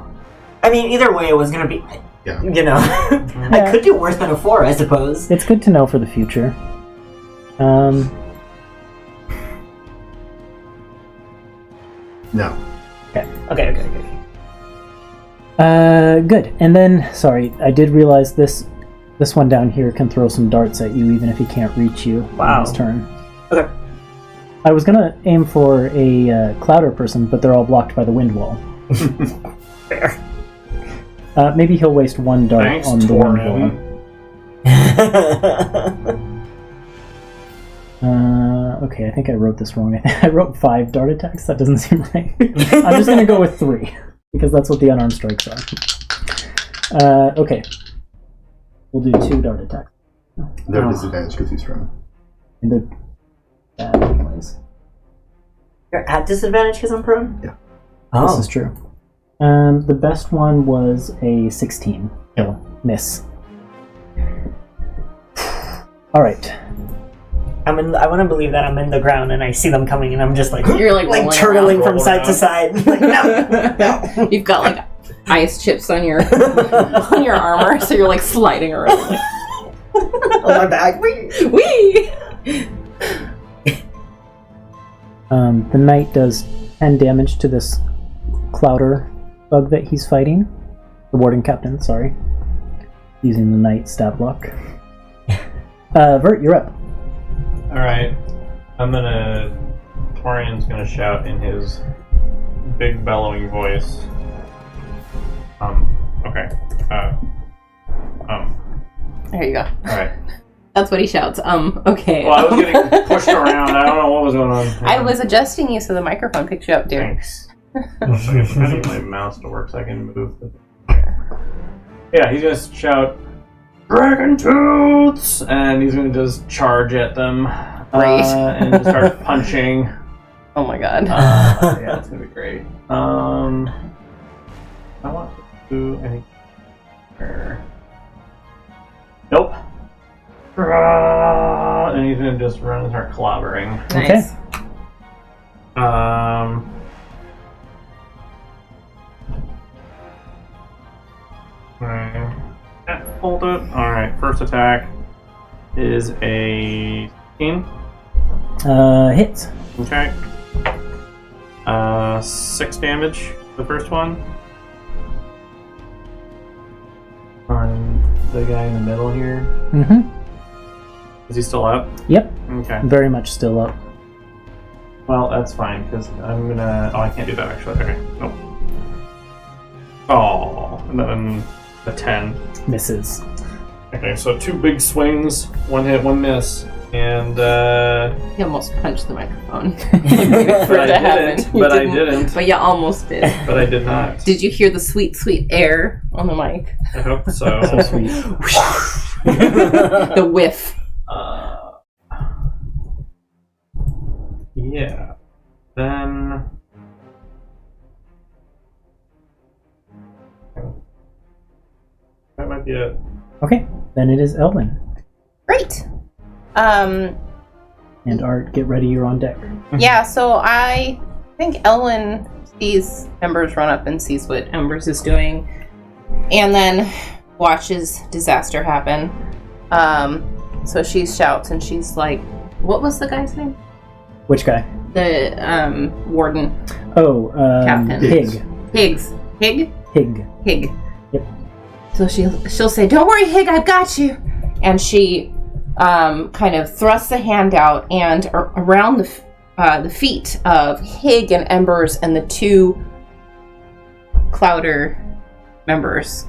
I mean, either way, it was going to be, Yeah. you know. I could do worse than a 4, I suppose. It's good to know for the future. No. Okay. Good. And then, sorry, I did realize this one down here can throw some darts at you even if he can't reach you on his turn. Okay. I was gonna aim for a Clouder person, but they're all blocked by the wind wall. Fair. Maybe he'll waste 1 dart Thanks, on the wind Torin. wall. Okay, I think I wrote this wrong. I wrote 5 dart attacks. That doesn't seem right. I'm just gonna go with 3 because that's what the unarmed strikes are. Okay, we'll do 2 dart attacks. They're disadvantaged because he's strong. And they're bad anyways. You're at disadvantage because I'm prone? Yeah. Oh. This is true. The best one was a 16. So, miss. Alright. I want to believe that I'm in the ground and I see them coming and I'm just like... You're like rolling turtling around. from side to side. Like, no. You've got like ice chips on your on your armor, so you're like sliding around. Like, On my back. wee! The knight does 10 damage to this Clouder bug that he's fighting. The warden captain, sorry. Using the knight stab block. Vert, you're up. Alright. Torian's gonna shout in his big bellowing voice. Okay. There you go. Alright. That's what he shouts. Okay. Well, I was getting pushed around. I don't know what was going on. I was adjusting you so the microphone picks you up, dude. Thanks. I need my mouse to work so I can move. Yeah, he's gonna shout, "Dragon Tooths!" and he's gonna just charge at them. Great. And just start punching. Oh my god. Yeah, it's gonna be great. I want to do anything. Nope. And he's gonna just run and start clobbering. Nice. Alright. Hold it. Alright, first attack is a 15. Hits. Okay. 6 damage, the first one. On the guy in the middle here. Mm-hmm. Is he still up? Yep. Okay. Very much still up. Well, that's fine, because I'm gonna... Oh, I can't do that, actually. Okay. Nope. Oh, and then a 10. Misses. Okay, so 2 big swings, 1 hit, 1 miss. And, You almost punched the microphone. But I didn't. But you almost did. But I did not. Did you hear the sweet, sweet air on the mic? I hope so. So sweet. The whiff. Yeah. Then... That might be it. Okay, then it is Elwyn. Great. And Art, get ready, you're on deck. Yeah, so I think Elwyn sees Embers run up and sees what Embers is doing, and then watches disaster happen. So she shouts and she's like, what was the guy's name? Which guy? The warden. Oh, Captain. Hig. Higgs. Hig? Hig. Hig. Yep. So she'll say, don't worry, Hig, I've got you. And she kind of thrusts a hand out, and around the feet of Hig and Embers and the 2 Clowder members,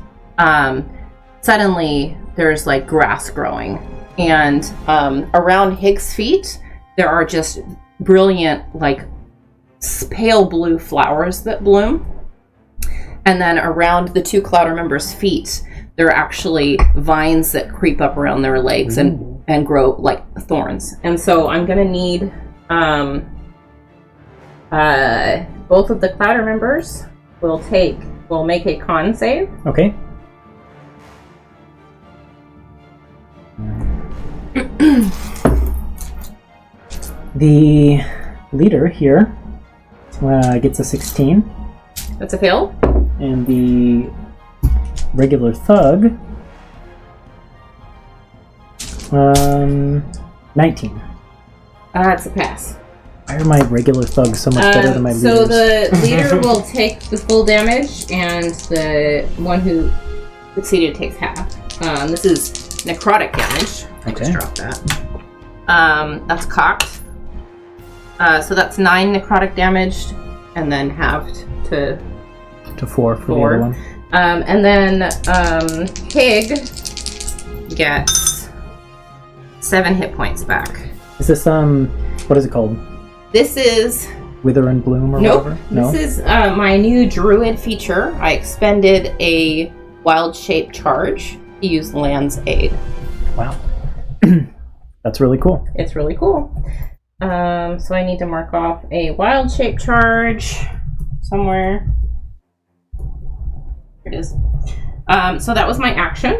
suddenly there's like grass growing. And around Hig's feet, there are just brilliant, like pale blue flowers that bloom. And then around the 2 Clowder members' feet, there are actually vines that creep up around their legs and grow like thorns. And so I'm going to need both of the Clowder members will make a con save. Okay. The leader here gets a 16. That's a fail. And the regular thug, 19. It's a pass. Why are my regular thugs so much better than my leaders? So the leader will take the full damage, and the one who succeeded takes half. This is necrotic damage. I just dropped that. That's cocked. So that's 9 necrotic damage, and then halved to 4 for the other one. And then Hig gets 7 hit points back. Is this what is it called? This is Wither and Bloom or nope. whatever? No. This is my new druid feature. I expended a wild shape charge to use Land's Aid. Wow. That's really cool. It's really cool. So I need to mark off a wild shape charge somewhere. Here it is. So that was my action.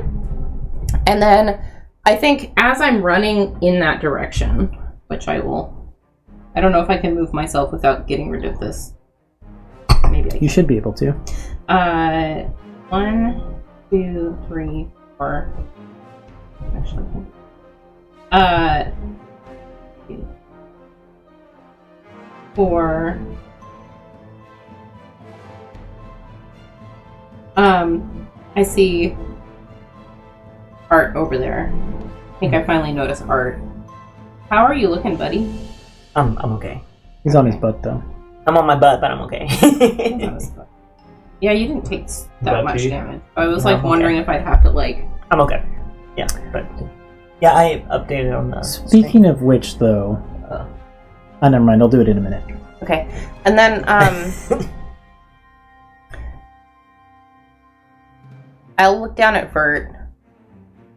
And then I think as I'm running in that direction, which I don't know if I can move myself without getting rid of this. Maybe I can. You should be able to. 1, 2, 3, 4. Actually, 4. I see Art over there. I think I finally noticed Art. How are you looking, buddy? I'm okay. He's on his butt, though. I'm on my butt, but I'm okay. Yeah, you didn't take that much Butt-y. damage. I was No, like I'm wondering if I'd have to like. I'm okay. Yeah, but yeah, I updated on the. Speaking of which, though, never mind. I'll do it in a minute. Okay, and then I'll look down at Vert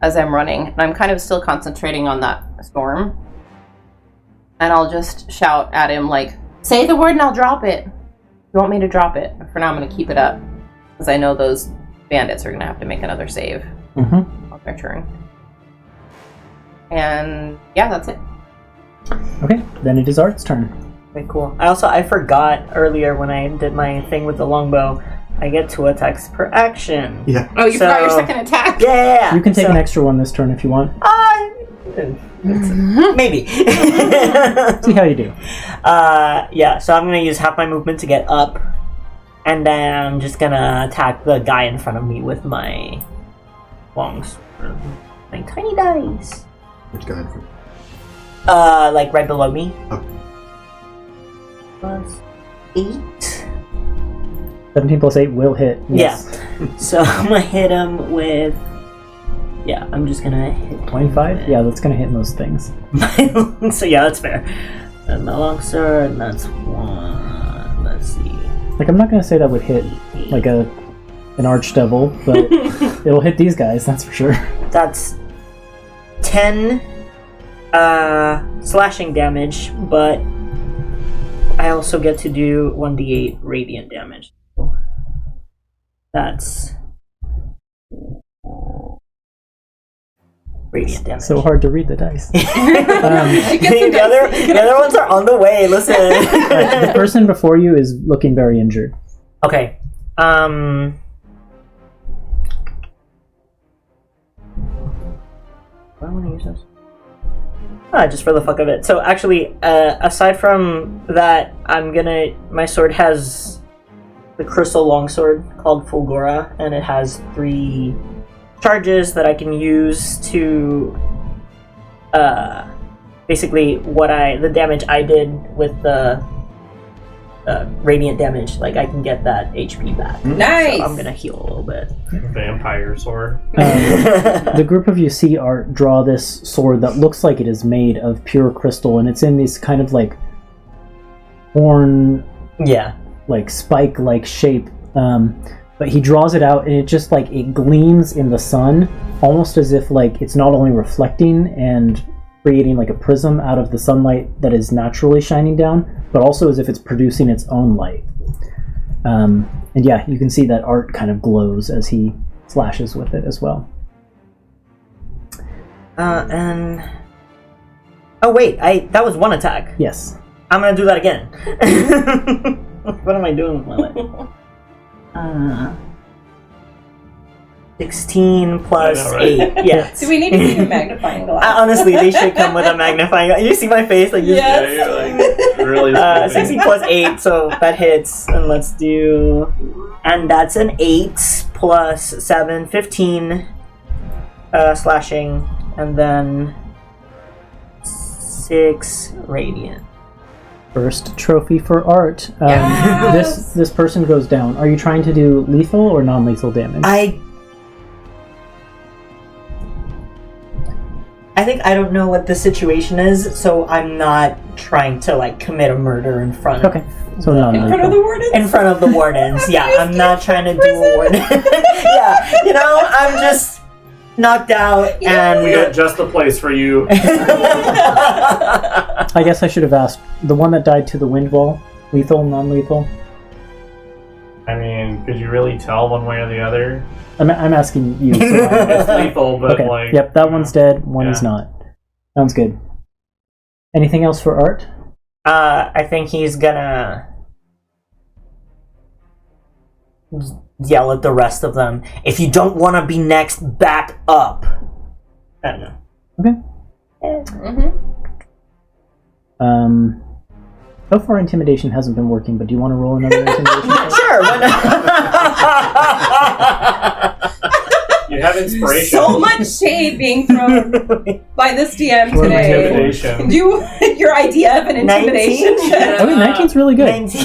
as I'm running, and I'm kind of still concentrating on that storm. And I'll just shout at him like, "Say the word and I'll drop it." You want me to drop it? For now, I'm going to keep it up because I know those bandits are going to have to make another save on their turn. And yeah, that's it. Okay, then it is Art's turn. Okay, cool. I forgot earlier when I did my thing with the longbow. I get 2 attacks per action. Yeah. Oh, you So- forgot your second attack. Yeah. You can take so, an extra one this turn if you want. Maybe. See how you do. Yeah, so I'm gonna use half my movement to get up, and then I'm just gonna attack the guy in front of me with my long sword. My tiny dice. Which guy? Like right below me. Oh. Plus 8. 17 plus 8 will hit. Yes. Yeah. So I'm gonna hit him with. Yeah, I'm just gonna hit 25? Yeah, that's going to hit most things. So yeah, that's fair. And my longsword, that's 1. Let's see. Like, I'm not going to say that would hit, like, an archdevil, but it'll hit these guys, that's for sure. That's 10 slashing damage, but I also get to do 1d8 radiant damage. That's radiant damage. So hard to read the dice. the other ones are on the way. Listen. The person before you is looking very injured. Okay. Do I want to use this? Just for the fuck of it. So actually, aside from that, my sword has the crystal longsword called Fulgora, and it has 3 charges that I can use to basically the damage I did with the radiant damage. Like, I can get that HP back. Nice. So I'm gonna heal a little bit. Vampire sword. The group of you see Art draw this sword that looks like it is made of pure crystal, and it's in this kind of like horn, Yeah. like spike-like shape. But he draws it out, and it just like it gleams in the sun, almost as if like it's not only reflecting and creating like a prism out of the sunlight that is naturally shining down, but also as if it's producing its own light. And yeah, you can see that Art kind of glows as he slashes with it as well. And oh wait, that was 1 attack. Yes. I'm gonna do that again. What am I doing with my life? 16 plus I know, right? 8. Yeah. Do we need to get a magnifying glass? Honestly, they should come with a magnifying glass. You see my face? Like, Yes. Yeah, you're like really 16 plus 8, so that hits. And let's do. And that's an 8 plus 7, 15 slashing. And then 6 radiant. First trophy for Art. Yes! This person goes down. Are you trying to do lethal or non-lethal damage? I think I don't know what the situation is, so I'm not trying to like commit a murder in front of Okay, so non-lethal. In front of the wardens? in front of the wardens. Yeah, I'm not trying to do a warden. Yeah, I'm just knocked out and We got just the place for you. I guess I should have asked. The one that died to the wind wall, lethal, non-lethal? I mean, could you really tell one way or the other? I'm asking you. So It's lethal, but okay, like. yep, that one's dead, one is Yeah. not. Sounds good. Anything else for Art? I think he's gonna yell at the rest of them. If you don't want to be next, back up. I don't know. Okay. Mm-hmm. So far intimidation hasn't been working, but do you want to roll another intimidation? Sure. Why not? You have inspiration. So much shade being thrown by this DM Or today. Intimidation. Do your idea of an intimidation 19? check? Okay, 19's really good. 19.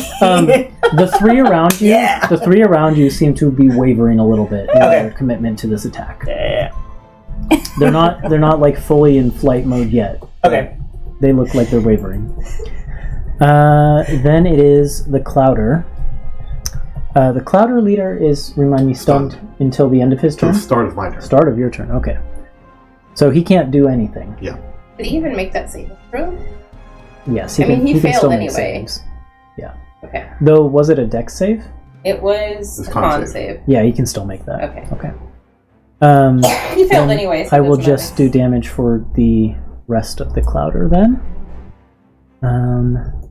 The 3 around you, Yeah. the 3 around you seem to be wavering a little bit in Okay. their commitment to this attack. Yeah. They're not like fully in flight mode yet. Okay. They look like they're wavering. Then it is the Clouder. The Clouder leader is, remind me, stunned until the end of his Till turn? the start of my turn. Start of your turn, okay. So he can't do anything. Yeah. Did he even make that saving throw? Yes, I mean, he can failed still make anyway. saves. Okay. Though, was it a dex save? It was It's a con con save. save. Yeah, he can still make that. Okay. Okay. He failed then anyway, so I it will doesn't just matter. do damage for the rest of the Clouder then.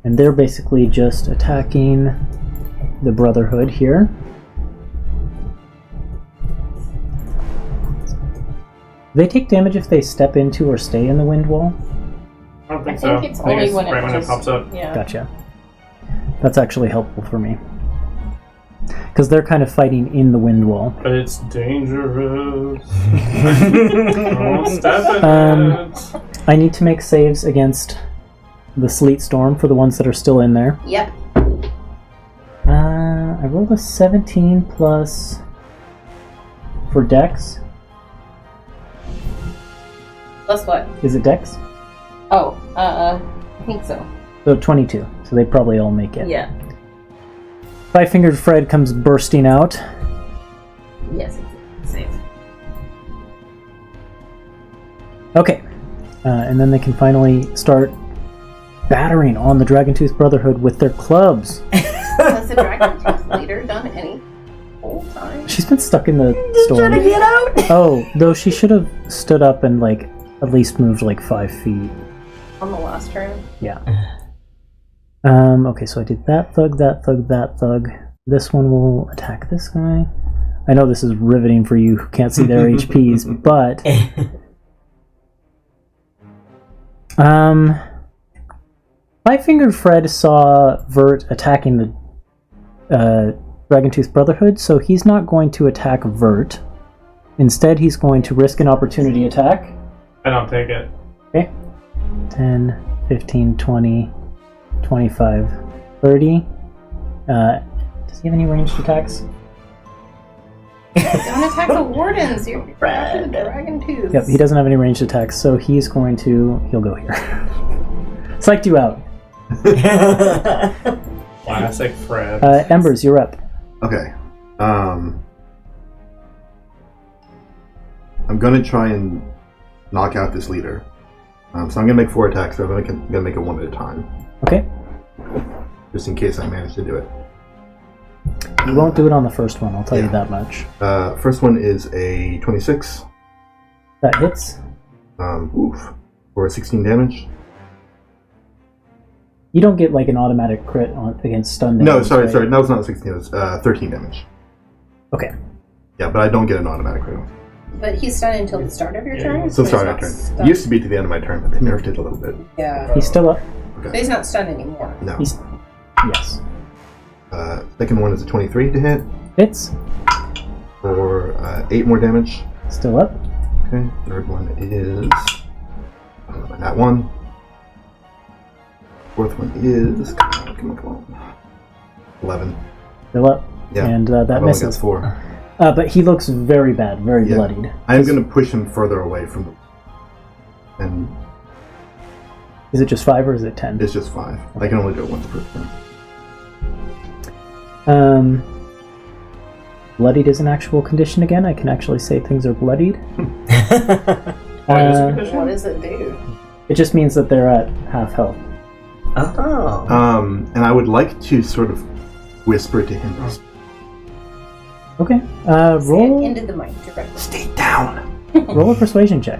And they're basically just attacking the Brotherhood here. They take damage if they step into or stay in the wind wall? I don't think I so. think it's I think only it's when it right when it just- pops up. Yeah. Gotcha. That's actually helpful for me. Because they're kind of fighting in the wind wall. But it's dangerous. Don't step in it. I need to make saves against the sleet storm for the ones that are still in there. Yep. I rolled a 17 plus for Dex. Plus what? Is it Dex? Oh, I think so. So 22. So they probably all make it. Yeah. Five-fingered Fred comes bursting out. Yes, it's safe. Okay. And then they can finally start battering on the Dragontooth Brotherhood with their clubs. Has the Dragon Tooth leader done any whole time? She's been stuck in the storm. Trying to get out. Oh, though she should have stood up and like at least moved like 5 feet. On the last turn? Yeah. Okay, so I did that thug, that thug, that thug. This one will attack this guy. I know this is riveting for you who can't see their HPs, but Five-fingered Fred saw Vert attacking the Dragontooth Brotherhood, so he's not going to attack Vert. Instead, he's going to risk an opportunity attack. I don't take it. Okay. 10, 15, 20, 25, 30. Does he have any ranged attacks? Don't attack the wardens. You're after the Dragon Tooth. Yep, he doesn't have any ranged attacks, so he's going to... He'll go here. Psyched you out. Classic Fred. Embers, you're up. Okay. I'm gonna try and knock out this leader. So I'm gonna make 4 attacks, so I'm gonna make it one at a time. Okay. Just in case I manage to do it. You won't do it on the first one, I'll tell you Yeah. that much. First one is a 26. That hits. For 16 damage. You don't get like an automatic crit on against stun damage. No, sorry, right? no, it's not 16, it's 13 damage. Okay. Yeah, but I don't get an automatic crit. But he's stunned until the start of your turn? So he's sorry, not my turn. stunned. It used to be to the end of my turn, but they nerfed it a little bit. Yeah. He's still up. But he's not stunned anymore. No. He's... Yes. Second one is a 23 to hit Hits. for 8 more damage. Still up. Okay, third one is that one. Fourth one is come on. 11. Still up. Yeah, And that I've only got misses. 4. But he looks very bad, very Yeah. bloodied. I am going to push him further away from the... And Is it just 5 or is it 10? it's just 5. I can only do it once per turn. Bloodied is an actual condition again. I can actually say things are bloodied. What is the condition? What does it do? It just means that they're at half health. Oh. And I would like to sort of whisper to him, Okay. Stand Roll into the mic directly. stay down. roll a persuasion check.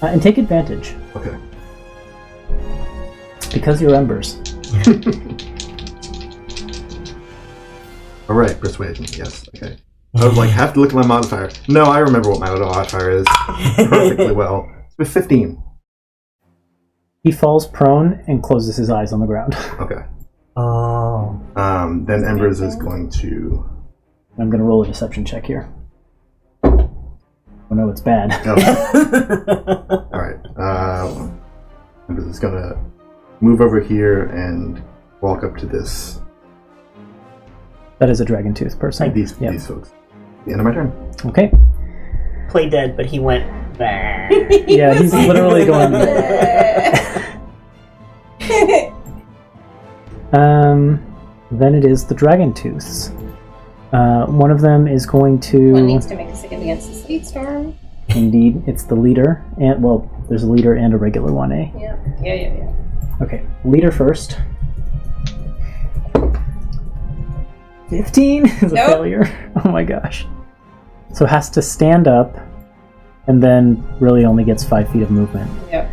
And take advantage. Okay. Because you're embers. Alright, persuasion, yes, okay. I was like, have to look at my modifier. No, I remember what my modifier is perfectly well. It's 15. He falls prone and closes his eyes on the ground. Okay. Oh. Then Embers is going to... I'm going to roll a deception check here. Oh no, it's bad. Oh. Alright. Embers is going to move over here and walk up to this... That is a dragon tooth person. These folks. The end of my turn. Okay. Play dead, but he went. Bah. Yeah, he's literally going. Then it is the dragon tooths. One of them is going to. One needs to make a save against the sleet storm. Indeed, it's the leader, and well, there's a leader and a regular one, eh? Yeah. Okay, leader first. 15 is a Nope. failure. Oh my gosh. So has to stand up, and then really only gets 5 feet of movement. Yep.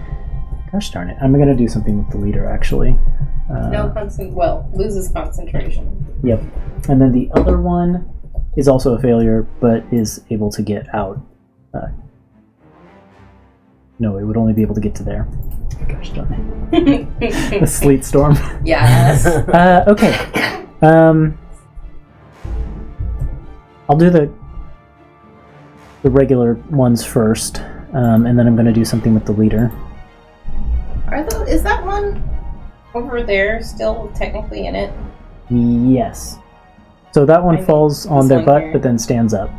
Gosh darn it. I'm going to do something with the leader, actually. Loses concentration. Yep. And then the other one is also a failure, but is able to get out. No, it would only be able to get to there. Gosh darn it. The sleet storm. Yes. Okay. I'll do the regular ones first, and then I'm going to do something with the leader. Is that one over there still technically in it? Yes. So that one falls on this their one butt, here. but then stands up.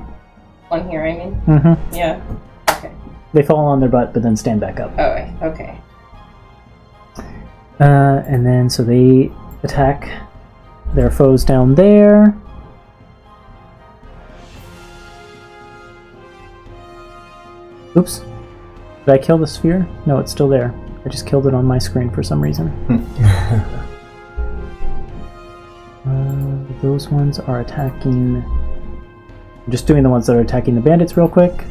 One here, I mean. Mm-hmm. Yeah. Okay. They fall on their butt, but then stand back up. Oh, okay. And then so they attack their foes down there. Oops. Did I kill the sphere? No, it's still there. I just killed it on my screen for some reason. Those ones are attacking... I'm just doing the ones that are attacking the bandits real quick.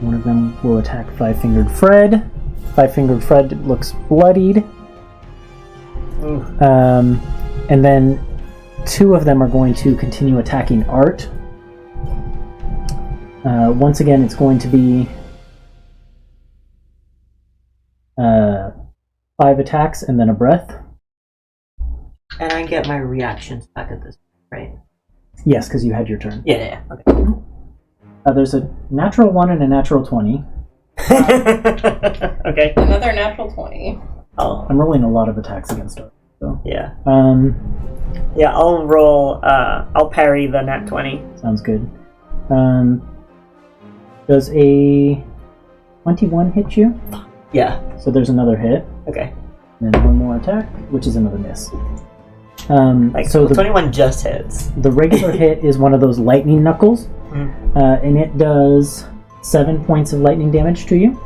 One of them will attack Five-Fingered Fred. Five-Fingered Fred looks bloodied. And then two of them are going to continue attacking Art. Once again, it's going to be 5 attacks and then a breath. And I get my reactions back at this, right? Yes, because you had your turn. Yeah. Okay. There's a natural 1 and a natural 20. Okay. Another natural 20. Oh, I'm rolling a lot of attacks against Art. So. yeah. Yeah, I'll roll, I'll parry the nat 20. Sounds good. Does a 21 hit you? Yeah. So there's another hit. Okay. And then one more attack, which is another miss. So the 21 just hits. The regular hit is one of those lightning knuckles, and it does 7 points of lightning damage to you.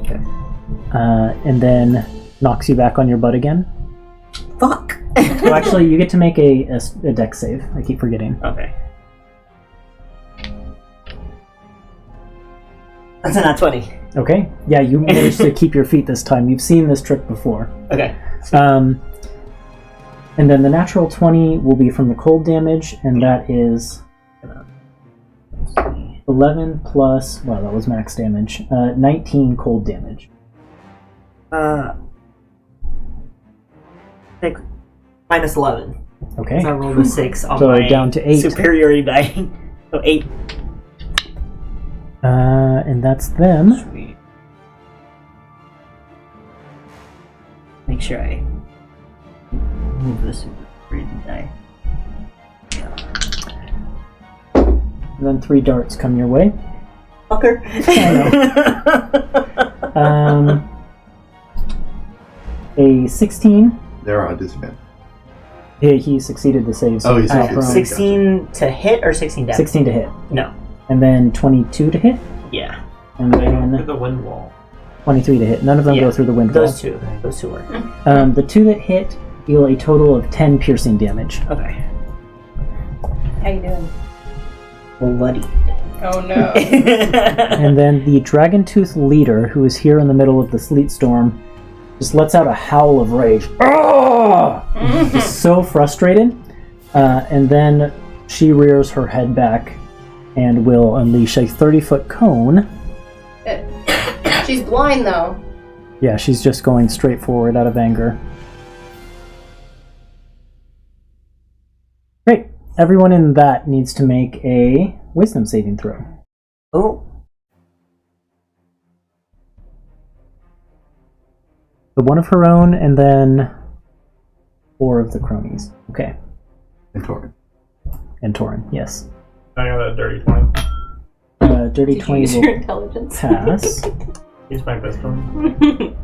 Okay. And then knocks you back on your butt again. Fuck! So actually, you get to make a dex save. I keep forgetting. Okay. That's a nat 20. Okay. Yeah, you managed to keep your feet this time. You've seen this trick before. Okay. And then the natural 20 will be from the cold damage, and that is 11 plus, well, that was max damage, 19 cold damage. Minus 11. Okay. So I rolled a 6 on So my down to 8. superiority die. So 8. And that's them. Sweet. Make sure I move the superiority die. And then 3 darts come your way. Fucker. A 16. They're on disadvantage. He succeeded the save. Oh, he succeeded. prone. 16 to hit or 16 damage? 16 to hit. No. And then 22 to hit. Yeah. And Through then the wind wall. 23 to hit. None of them Yeah. go through the wind wall. Those two were. The 2 that hit deal a total of 10 piercing damage. Okay. How you doing? Bloody. Oh no. And then the Dragon Tooth leader, who is here in the middle of the sleet storm, just lets out a howl of rage. He's so frustrated. And then she rears her head back and will unleash a 30-foot cone. She's blind though. Yeah, she's just going straight forward out of anger. Great. Everyone in that needs to make a wisdom saving throw. Oh. So 1 of her own, and then 4 of the cronies. Okay. And Torrin. And Torrin, yes. I got a dirty 20. Dirty Did you 20 use will your intelligence? pass. He's my best friend.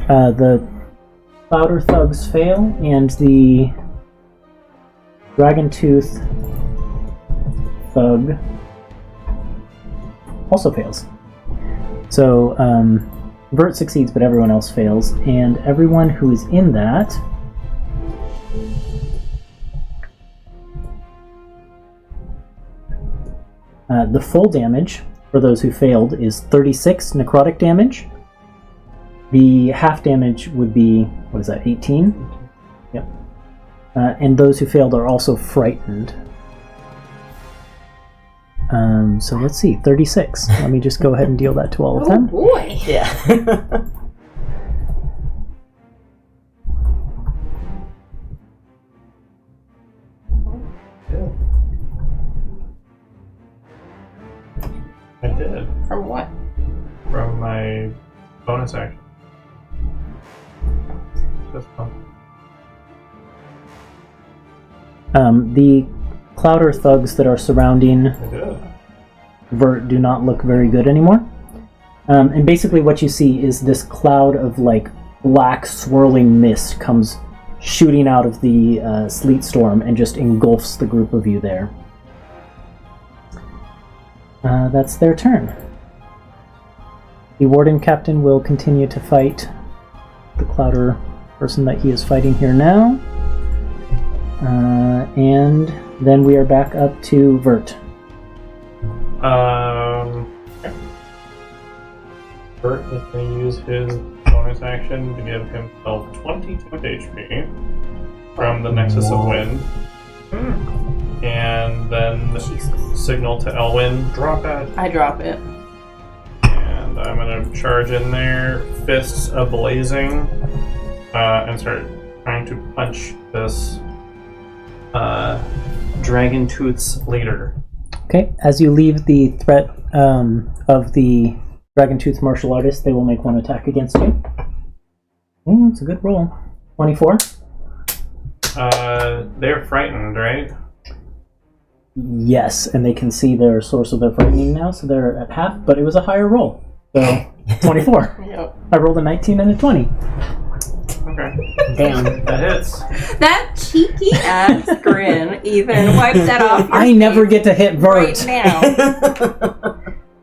The Powder Thugs fail, and the Dragon Tooth Thug also fails. So, Vert succeeds, but everyone else fails, and everyone who is in that the full damage for those who failed is 36 necrotic damage. The half damage would be, what is that, 18? Yep. And those who failed are also frightened. So let's see, 36. Let me just go ahead and deal that to all of Oh them. boy. Yeah. I did. From what? From my bonus action. Just fun. The Clouder thugs that are surrounding I did. Vert do not look very good anymore. And basically what you see is this cloud of like black swirling mist comes shooting out of the sleet storm and just engulfs the group of you there. That's their turn. The Warden Captain will continue to fight the Clouder person that he is fighting here now. And then we are back up to Vert. Okay. Bert is going to use his bonus action to give himself 22 HP from the Nexus of Wind. And then signal to Elwyn, drop it. I drop it. And I'm going to charge in there, fists ablazing, and start trying to punch this Dragon Tooth's leader. Okay, as you leave the threat of the Dragon Tooth martial artist, they will make one attack against you. Ooh, it's a good roll. 24. They're frightened, right? Yes, and they can see their source of their frightening now, so they're at half, but it was a higher roll. So, 24. Yep. I rolled a 19 and a 20. Okay. Damn. That hits. That cheeky ass grin even wiped that off your I never face get to hit Vert. right now.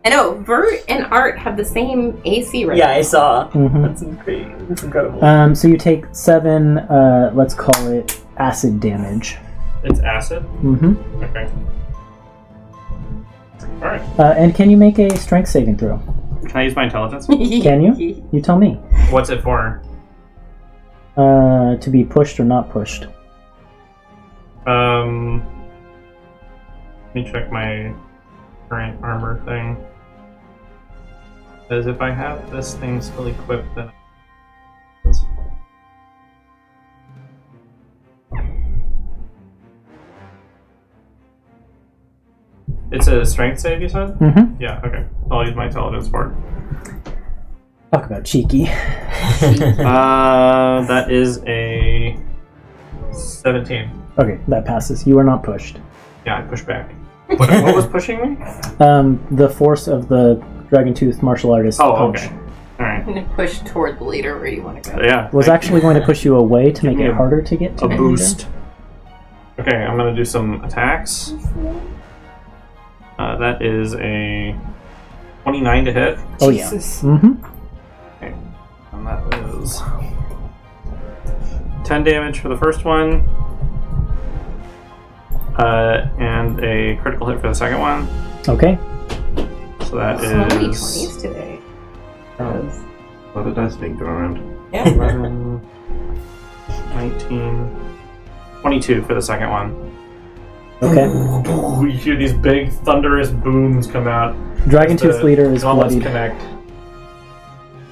I know, Vert and Art have the same AC right Yeah, I saw. Mhm. That's great. That's incredible. So you take 7, let's call it acid damage. It's acid? Mm-hmm. Okay. Alright. And can you make a strength saving throw? Can I use my intelligence? now. Can you? You tell me. What's it for? To be pushed or not pushed. Let me check my current armor thing. Because if I have this thing still equipped, then it's a strength save, you said? Mm-hmm. Yeah, okay. I'll use my intelligence for it. Talk about cheeky. That is a 17. Okay, that passes. You are not pushed. Yeah, I push back. What was pushing me? The force of the Dragon Tooth martial artist Oh, punch okay. Alright. I'm gonna push toward the leader where you want to go. Yeah. was actually going to push you away to make me it a- harder to get to a the boost. Okay, I'm gonna do some attacks. That is a 29 to hit. Oh yeah. Jesus. Mm-hmm. Okay. And that is 10 damage for the first one. And a critical hit for the second one. Okay. So that So many is 20s today. A lot of dice being thrown around. Yeah. 11, 19, 22 for the second one. Okay. You hear these big thunderous booms come out. Dragon The Tooth leader is gauntlets bloodied. connect.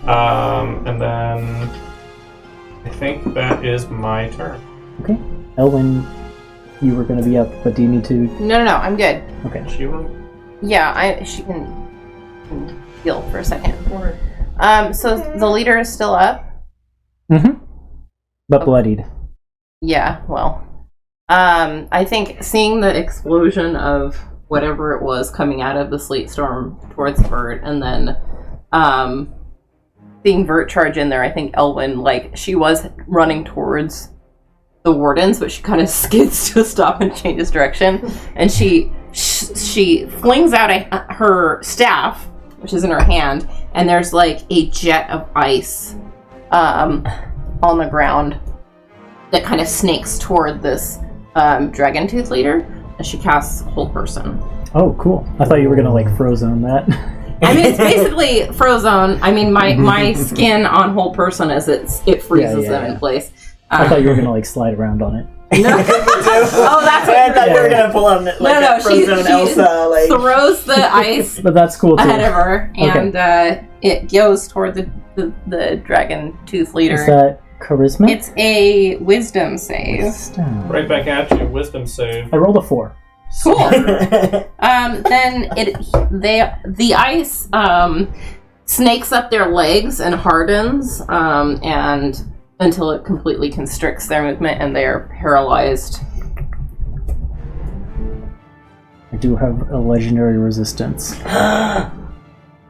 And then I think that is my turn. Okay. Elwyn, you were going to be up, but do you need to? No, I'm good. Okay. She will. Yeah, she can heal for a second. So the leader is still up. Mm-hmm. But bloodied. Yeah, well, I think seeing the explosion of whatever it was coming out of the sleet storm towards Vert, and then seeing Vert charge in there, I think Elwyn, like, she was running towards the wardens, but she kind of skids to a stop and changes direction, and she flings out her staff, which is in her hand, and there's like a jet of ice on the ground that kind of snakes toward this Dragon Tooth leader, and she casts Whole Person. Oh, cool. I thought you were going to, like, Frozone that. I mean, it's basically Frozone. I mean, my skin on Whole Person as it freezes them in place. I thought you were going to, like, slide around on it. Oh, that's what I thought you were gonna pull on like no, a Frozen Elsa, like throws the ice But that's cool too. ahead of her, and it goes toward the dragon tooth leader. Is that charisma? It's a wisdom save. Wisdom. Right back at you. Wisdom save. I rolled a 4. Cool. Then the ice snakes up their legs and hardens, and until it completely constricts their movement and they are paralyzed. I do have a legendary resistance.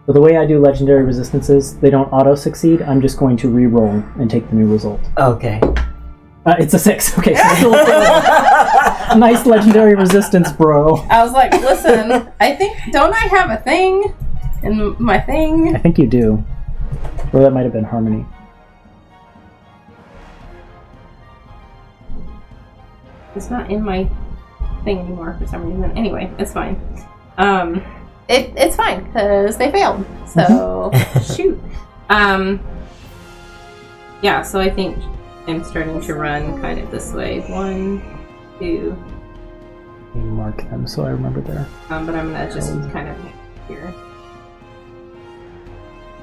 So the way I do legendary resistances, they don't auto-succeed. I'm just going to re-roll and take the new result. Okay. It's a 6. Okay, so still a nice legendary resistance, bro. I was like, listen, don't I have a thing in my thing? I think you do. Or that might have been Harmony. It's not in my thing anymore for some reason. Anyway, it's fine. It's fine because they failed. So shoot. Yeah. So I think I'm starting to run kind of this way. 1, 2. You mark them so I remember there. But I'm gonna just kind of here.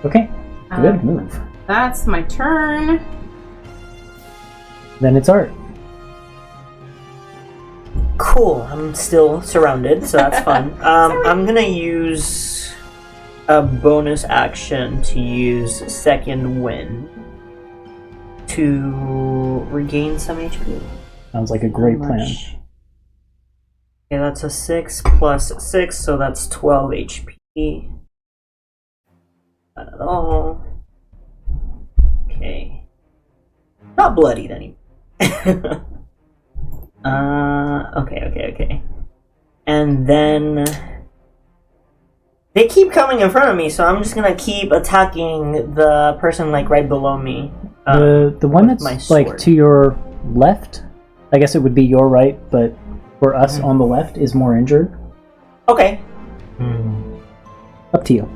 Okay. Good move. That's my turn. Then it's Art. Cool. I'm still surrounded, so that's fun. I'm gonna use a bonus action to use Second Wind to regain some HP. Sounds like a great plan. Okay, that's a 6 plus 6, so that's 12 HP. Not at all. Okay. Not bloodied anymore. Okay. And then they keep coming in front of me, so I'm just gonna keep attacking the person like right below me. The one with my that's like sword. to your left, I guess it would be your right, but for us on the left is more injured. Okay. Up to you.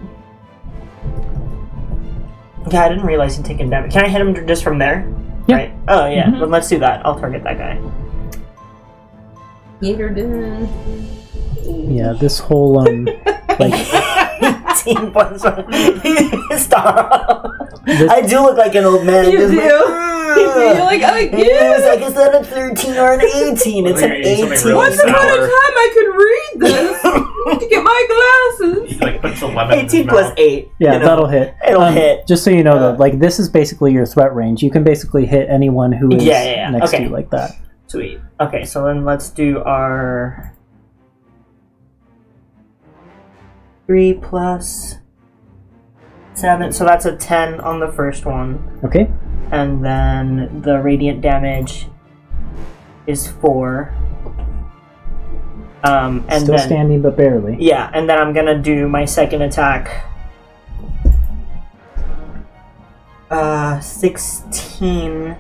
Yeah, I didn't realize he'd taken damage. Can I hit him just from there? Yeah. Right. Oh yeah. Then let's do that. I'll target that guy. You're done. Yeah, this whole like 18 plus 1. Stop. This- I do look like an old man. You just do. like, You're like, oh, yes, I guess not a 13 or an 18. It's an 18. Once upon a time I could read this. I need to get my glasses. He like puts a lemon in his 18 plus mouth. 8. yeah, you know. that'll hit. It'll hit. Just so you know, though, like this is basically your threat range. You can basically hit anyone who is Yeah. next to Okay. you like that. Sweet. Okay, so then let's do our 3 plus 7. So that's a 10 on the first one. Okay. And then the radiant damage is 4. And Still then, standing, but barely. yeah, and then I'm gonna do my second attack. 16.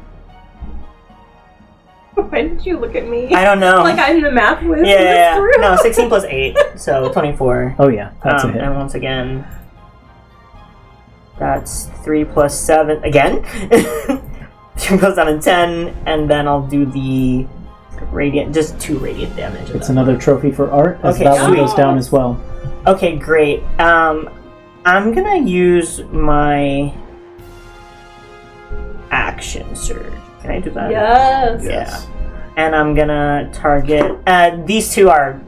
Why did you look at me? I don't know. Like I'm the math whiz. yeah. No, 16 plus 8, so 24. Oh yeah, that's a hit. And once again, that's 3 plus 7 again. 3 plus 7, 10, and then I'll do the radiant, just 2 radiant damage. It's another trophy for Art, as Okay, that one sweet. goes down as well. Okay, great. I'm gonna use my action surge. Can I do that? Yes. Yes. And I'm gonna target. These two are.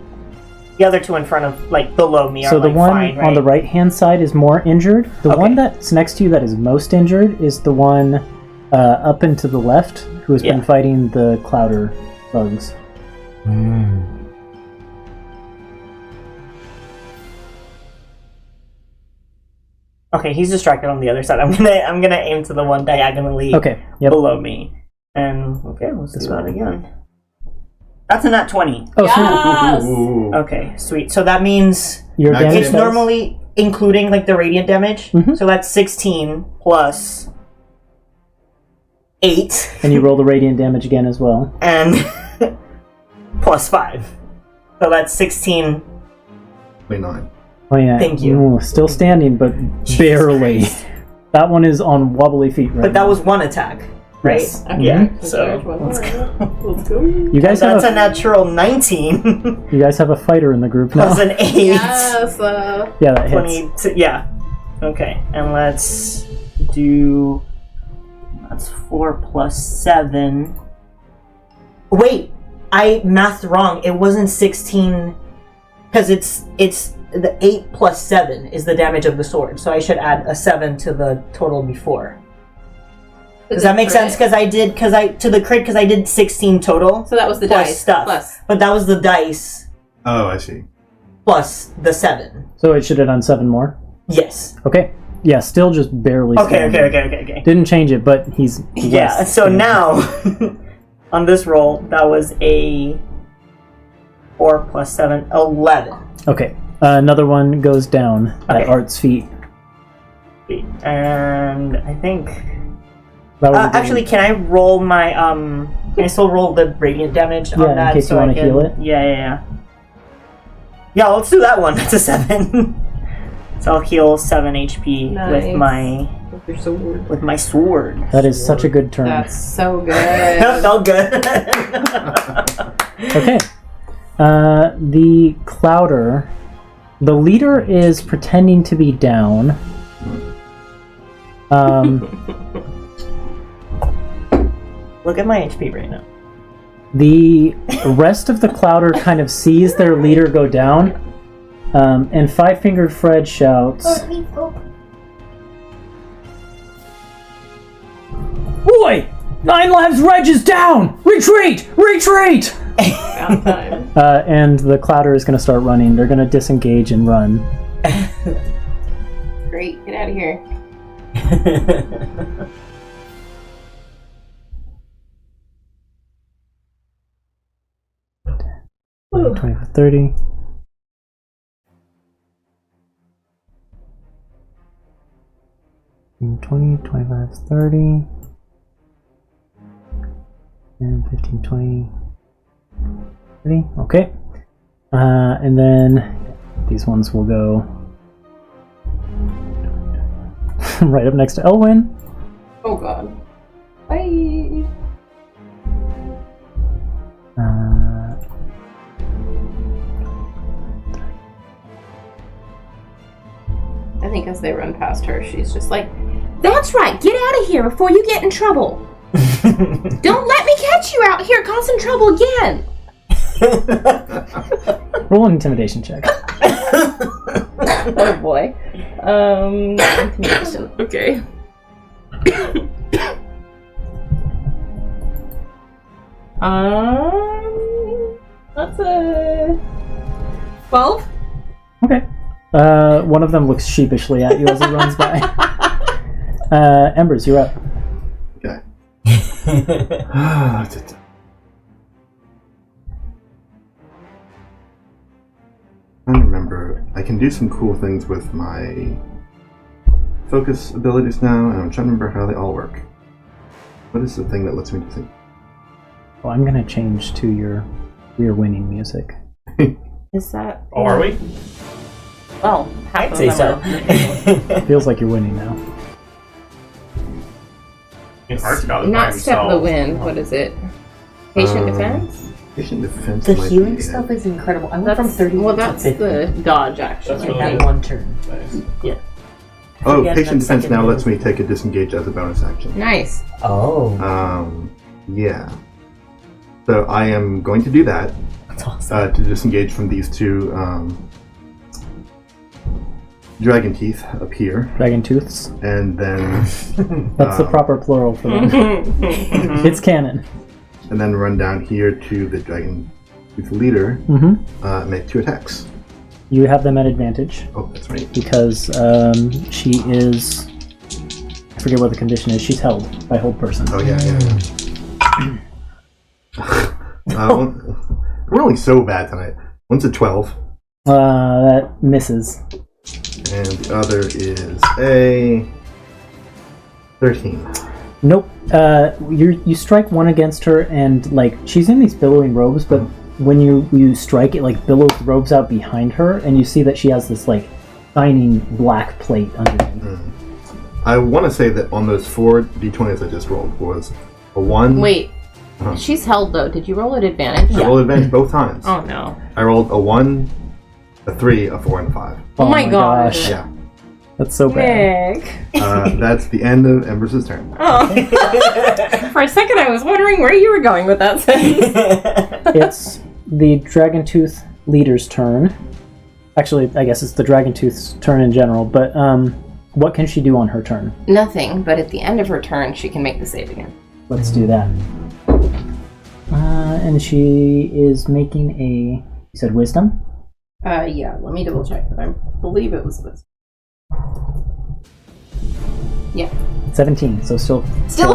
The other two in front of, like, below me are, So the like, one fine, on the right? right-hand side is more injured. The Okay. one that's next to you that is most injured is the one up and to the left, who has been Yeah. fighting the Clouder bugs. Okay, he's distracted on the other side. I'm gonna aim to the one diagonally Okay, yep. below me. And okay, let's This do that one. again. That's a nat 20. Oh, sweet. Yes. Ooh. Okay, sweet. So that means Your Nice. damage it's dice? normally including like the radiant damage. Mhm. So that's 16 plus 8 And you roll the radiant damage again as well. and plus 5. So that's 16. 29. Oh yeah. Thank you. Ooh, still standing, but barely. That one is on wobbly feet right But that now. was one attack, right? right? Yes. Yeah. Mhm. So let's go. Let's go. You guys That's a have natural 19 you guys have a fighter in the group now. plus an 8. Yes. Yeah, that hits. 20. Yeah. Okay, and let's do. That's 4 plus 7. Wait, I mathed wrong. It wasn't 16 because it's the 8 plus 7 is the damage of the sword. So I should add a 7 to the total before. Does that make sense? Because I did to the crit because I did 16 total. So that was the plus dice stuff. plus. But that was the dice Oh, I see. plus the 7. So it should have done 7 more. Yes. Okay. Yeah, still just barely. Okay. standing. Didn't change it, but he's Yeah, less so standing. now, on this roll, that was a 4 plus 7, 11. Okay. Another one goes down at Okay. Art's feet. And I think... That was actually, can I roll my... Can I still roll the radiant damage Yeah, on in that? case you I wanna can... heal it? Yeah. Yeah, let's do that one. That's a 7. So I'll heal 7 HP Nice. with my sword. That is such a good turn. That's so good. That felt good. Okay. The Clouder. The leader is pretending to be down. Look at my HP right now. The rest of the Clouder kind of sees their leader go down. And Five-Fingered Fred shouts, "Boy! 9 Lives Reg is down! Retreat! Retreat!" About time. And the Clouder is going to start running. They're going to disengage and run. Great, get out of here. Ooh. 25, 30. And 20, 25, 30. And 15, 20, 30. Okay. And then these ones will go right up next to Elwyn. Oh god. Bye. I think as they run past her, she's just like, "That's right, get out of here before you get in trouble. Don't let me catch you out here causing trouble again." Roll an intimidation check. Oh boy. Intimidation. Okay. That's a 12. Okay. One of them looks sheepishly at you as he runs by. Embers, you're up. Okay. I remember I can do some cool things with my focus abilities now, and I'm trying to remember how they all work. What is the thing that lets me do things? Well, I'm gonna change to your winning music. Is that? Oh, are we? Well, half I'd of say them so. are. Feels like you're winning now. Art's got it by Not step of the himself. wind. What is it? Patient defense. Patient defense. The might healing be stuff is incredible. I went That's from 30 well. to That's 50 the dodge action. That's I really think. in one turn. Nice. Oh, Forget patient that defense second now move. lets me take a disengage as a bonus action. Nice. Oh, Yeah. So I am going to do that that's awesome. to disengage from these two dragon teeth up here, Dragon Tooths. and then That's the proper plural for them. It's canon. and then run down here to the dragon tooth leader. Mm-hmm. Make 2 attacks. You have them at advantage Oh, that's right. because she is. I forget what the condition is. She's held by hold person. Oh yeah. I'm rolling so bad tonight. One's a 12, That misses. and the other is a 13. Nope. You strike one against her, and like she's in these billowing robes, but when you strike, it like billows the robes out behind her, and you see that she has this like shining black plate underneath. I want to say that on those 4 d20s I just rolled was A 1. Wait. Uh-huh. She's held though. Did you roll at advantage? I rolled advantage both times. Oh no. I rolled a 1, a 3, a 4, and a 5. Oh my gosh. Yeah. That's so bad. Nick. That's the end of Embers' turn. Oh. For a second, I was wondering where you were going with that sentence. It's the Dragontooth leader's turn. Actually, I guess it's the Dragontooth's turn in general, but what can she do on her turn? Nothing, but at the end of her turn, she can make the save again. Let's do that. And she is making a... You said wisdom? Yeah, let me double check, but I believe it was this. Yeah. 17, so still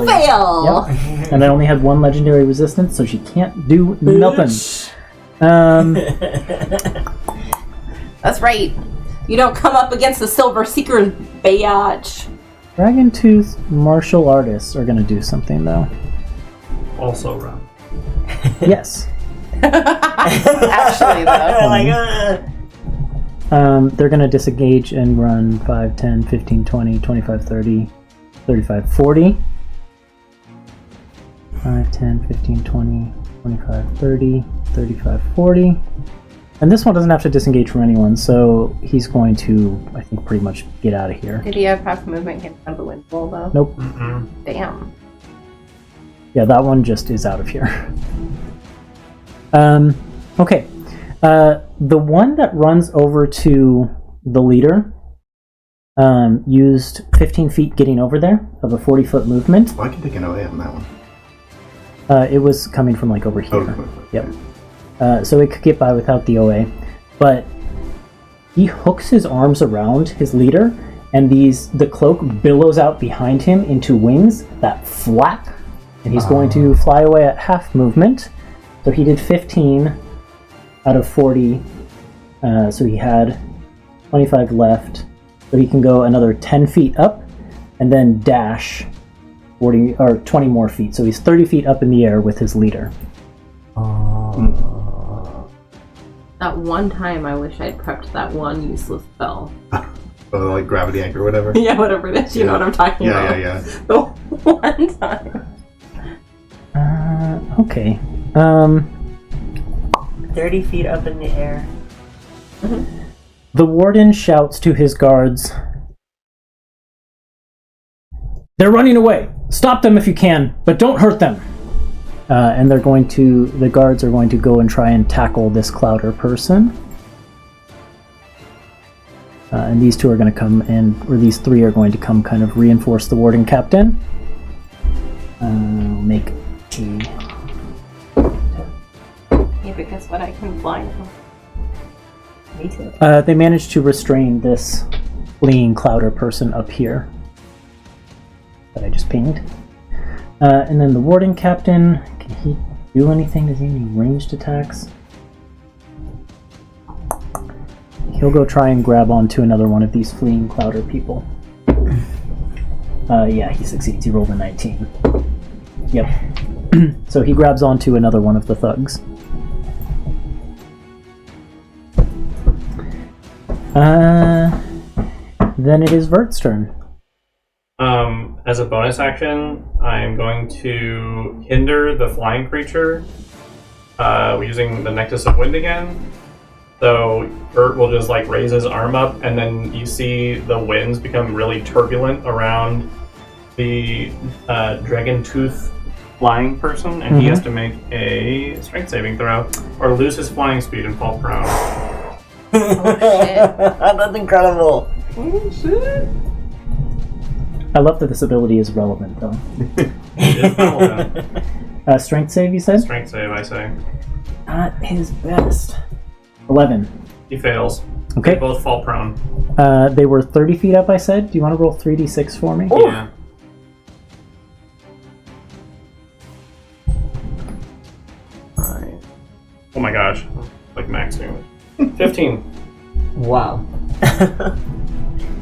fail! Yep. And I only had 1 legendary resistance, so she can't do nothing. That's right. You don't come up against the Silver Seeker, biatch. Dragontooth martial artists are going to do something, though. Also run. Yes. Actually, though. They're going to disengage and run 5, 10, 15, 20, 25, 30, 35, 40. 5, 10, 15, 20, 25, 30, 35, 40. And this one doesn't have to disengage from anyone, so he's going to, I think, pretty much get out of here. Did he have half movement get out of the windfall, though? Nope. Mm-mm. Damn. Yeah, that one just is out of here. Okay. The one that runs over to the leader used 15 feet getting over there of a 40-foot movement. Oh, I can take an OA on that one. It was coming from like over here. Oh, Yep. So it could get by without the OA, but he hooks his arms around his leader, and the cloak billows out behind him into wings that flap, and he's going to fly away at half movement. So he did 15 out of 40, so he had 25 left. So he can go another 10 feet up, and then dash 40 or 20 more feet. So he's 30 feet up in the air with his leader. That one time, I wish I'd prepped that one useless spell. Oh, like gravity anchor or whatever? Yeah, whatever it is. You know what I'm talking about. Yeah. The one time. Okay. 30 feet up in the air. The warden shouts to his guards, "They're running away! Stop them if you can, but don't hurt them!" And the guards are going to go and try and tackle this Clouder person. And these two are going to come these 3 are going to come kind of reinforce the warden captain. Make a... Yeah, because what I can fly now. Me too. They managed to restrain this fleeing Clouder person up here that I just pinged. And then the warden captain, can he do anything? Does he have any ranged attacks? He'll go try and grab onto another one of these fleeing Clouder people. Yeah, he succeeds. He rolled a 19. Yep. So he grabs onto another one of the thugs. Then it is Vert's turn. As a bonus action, I'm going to hinder the flying creature using the Nectus of Wind again. So Vert will just like raise his arm up, and then you see the winds become really turbulent around the dragon tooth flying person, and he has to make a strength saving throw or lose his flying speed and fall prone. Oh, shit. That's incredible. Oh, shit. I love that this ability is relevant, though. It is relevant. Strength save, you said? Strength save, I say. Not his best. 11. He fails. Okay. They both fall prone. They were 30 feet up, I said. Do you want to roll 3d6 for me? Yeah. Alright. Oh my gosh. Like max damage. 15. Wow.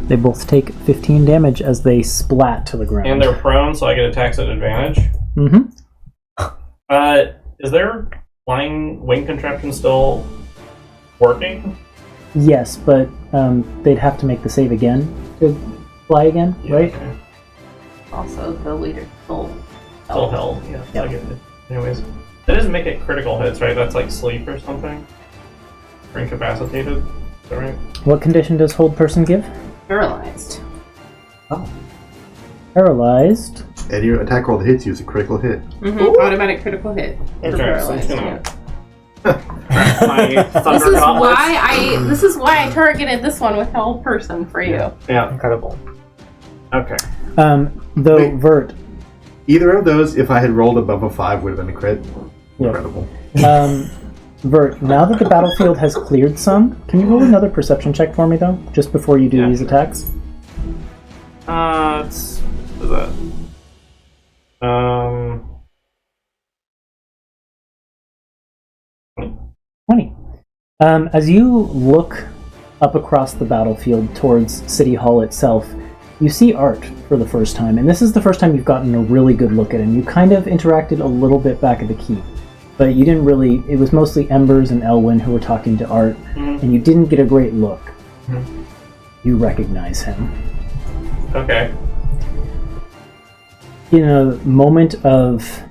They both take 15 damage as they splat to the ground. And they're prone, so I get attacks at advantage. Mm-hmm. Is their flying wing contraption still working? Yes, but they'd have to make the save again to fly again, right? Okay. Also, the leader stole Still held. Yeah. Yep. Like anyways, that doesn't make it critical hits, right? That's like sleep or something. Or incapacitated. Is that right? What condition does hold person give? Paralyzed. Paralyzed. And your attack roll that hits you is a critical hit. Automatic critical hit. For Okay, so I'm paralyzed. just Yeah. My thunder gauntlets. This is why I targeted this one with Held Person for you. Yeah. Incredible. Okay. Though Wait. Vert, Either of those, if I had rolled above a 5, would have been a crit. Yeah. Incredible. Vert, now that the battlefield has cleared some, can you roll another perception check for me, though? Just before you do Yeah. these attacks? What is that? 20. As you look up across the battlefield towards City Hall itself, you see Art for the first time, and this is the first time you've gotten a really good look at him. You kind of interacted a little bit back at the keep, but you didn't really. It was mostly Embers and Elwyn who were talking to Art, and you didn't get a great look. You recognize him. Okay. In a moment of...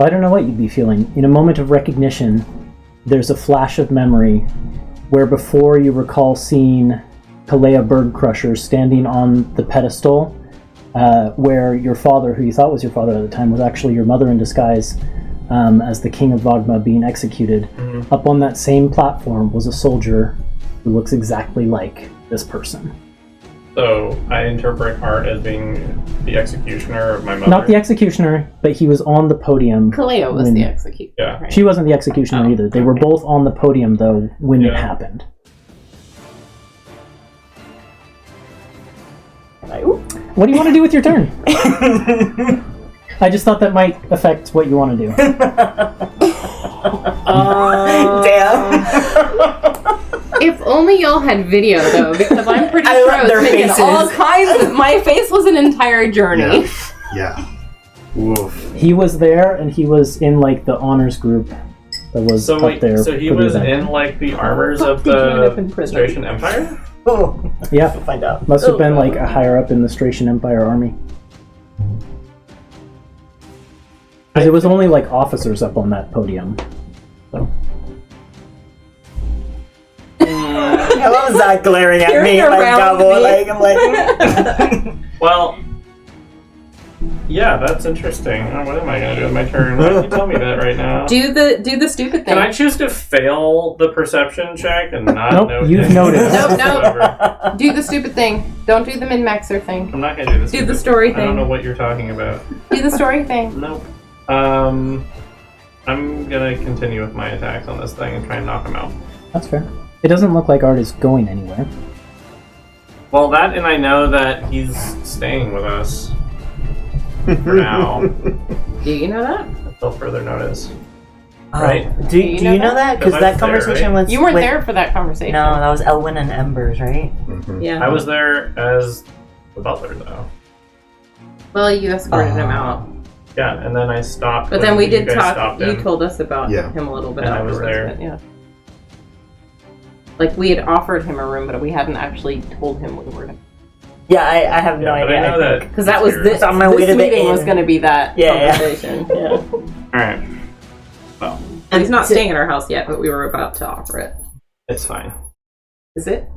I don't know what you'd be feeling. In a moment of recognition, there's a flash of memory where before you recall seeing Kalea Birdcrusher standing on the pedestal where your father, who you thought was your father at the time, was actually your mother in disguise as the King of Vogma being executed. Up on that same platform was a soldier who looks exactly like this person. So I interpret Art as being the executioner of my mother. Not the executioner, but he was on the podium. Kaleo was when- the executioner. Yeah. Right? She wasn't the executioner either. They were both on the podium, though, when it Yeah. happened. What do you want to do with your turn? I just thought that might affect what you want to do. Damn. If only y'all had video though, because I'm pretty I sure love I was their making faces. all kinds of. My face was an entire journey. Yeah. Woof. He was there, and he was in like the honors group that was So up wait, there. so he for the was event. in like the armors of Did you end up in the prison? Thracian Empire? Oh, Yeah, find out. must have been like a higher up in the Thracian Empire army. Because it was only like officers up on that podium. So. I love Zach glaring at Peering me like around double. me. Like I'm like. Well, yeah, that's interesting. Oh, what am I gonna do with my turn? Why don't you tell me that right now? Do the stupid thing. Can I choose to fail the perception check and not Nope, notice? you've noticed. Nope. Whatever. Do the stupid thing. Don't do the min-maxer thing. I'm not gonna do this. Do the story I don't thing. know what you're talking about. Do the story thing. Nope. I'm gonna continue with my attacks on this thing and try and knock him out. That's fair. It doesn't look like Art is going anywhere. Well, that and I know that he's staying with us for now Do you know that? until further notice. Oh, Right. Do you know that? Because I that was there, conversation right? was. You weren't with- there for that conversation. No, that was Elwyn and Embers, right? Mhm. Yeah. I was there as the butler, though. Well, you escorted him out. Yeah, and then I stopped. But when then we you did guys talk. stopped You him. told us about Yeah. him a little bit And I was afterwards. there. But yeah. Like we had offered him a room, but we hadn't actually told him we were. Yeah, I have no Yeah, but idea. I know think. that Because that was he's this. on my this way to the meeting was inn. going to be that Yeah. conversation. Yeah. All right. Well, And he's not staying at our house yet, but we were about to offer it. it's fine. Is it?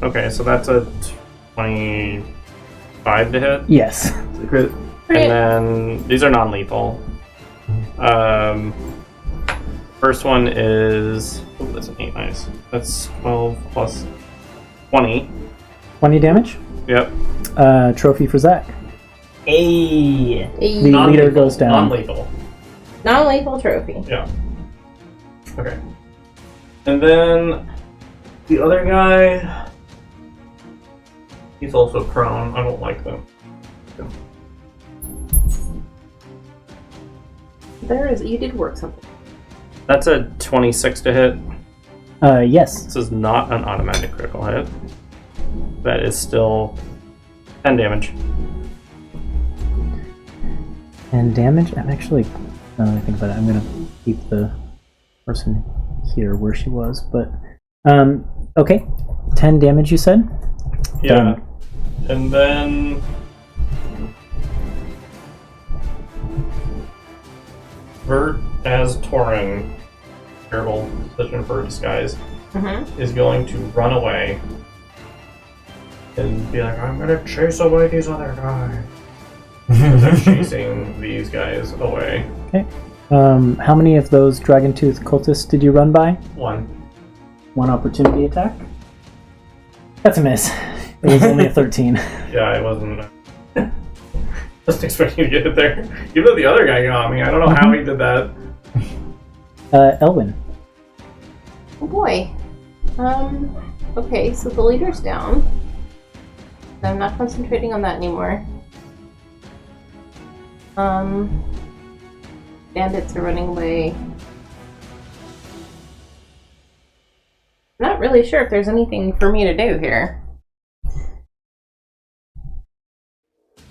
Okay, so that's a 25 to hit. Yes. It's a crit. And then these are non-lethal. First one is that's an 8, nice. That's 12 plus 20. 20 damage. Yep. Trophy for Zach. Hey. The Non-lethal. leader goes down. Non-lethal. Non-lethal trophy. Yeah. Okay. And then the other guy, he's also prone. I don't like them. There is. You did work something. That's a 26 to hit. Yes. This is not an automatic critical hit. That is still 10 damage. And damage? I'm actually, now that I think about it, I'm going to keep the person here where she was. But, okay. 10 damage, you said? Yeah. Done. And then Vert as Torin, terrible decision for a disguise, is going to run away and be like, I'm gonna chase away these other guys. They're chasing these guys away. Okay. How many of those Dragon Tooth cultists did you run by? One. One opportunity attack? That's a miss. It was only a 13. Yeah, I wasn't expecting to get it there. Even though the other guy got me, I don't know how he did that. Elwyn. Oh boy. Okay, so the leader's down. I'm not concentrating on that anymore. Bandits are running away. I'm not really sure if there's anything for me to do here.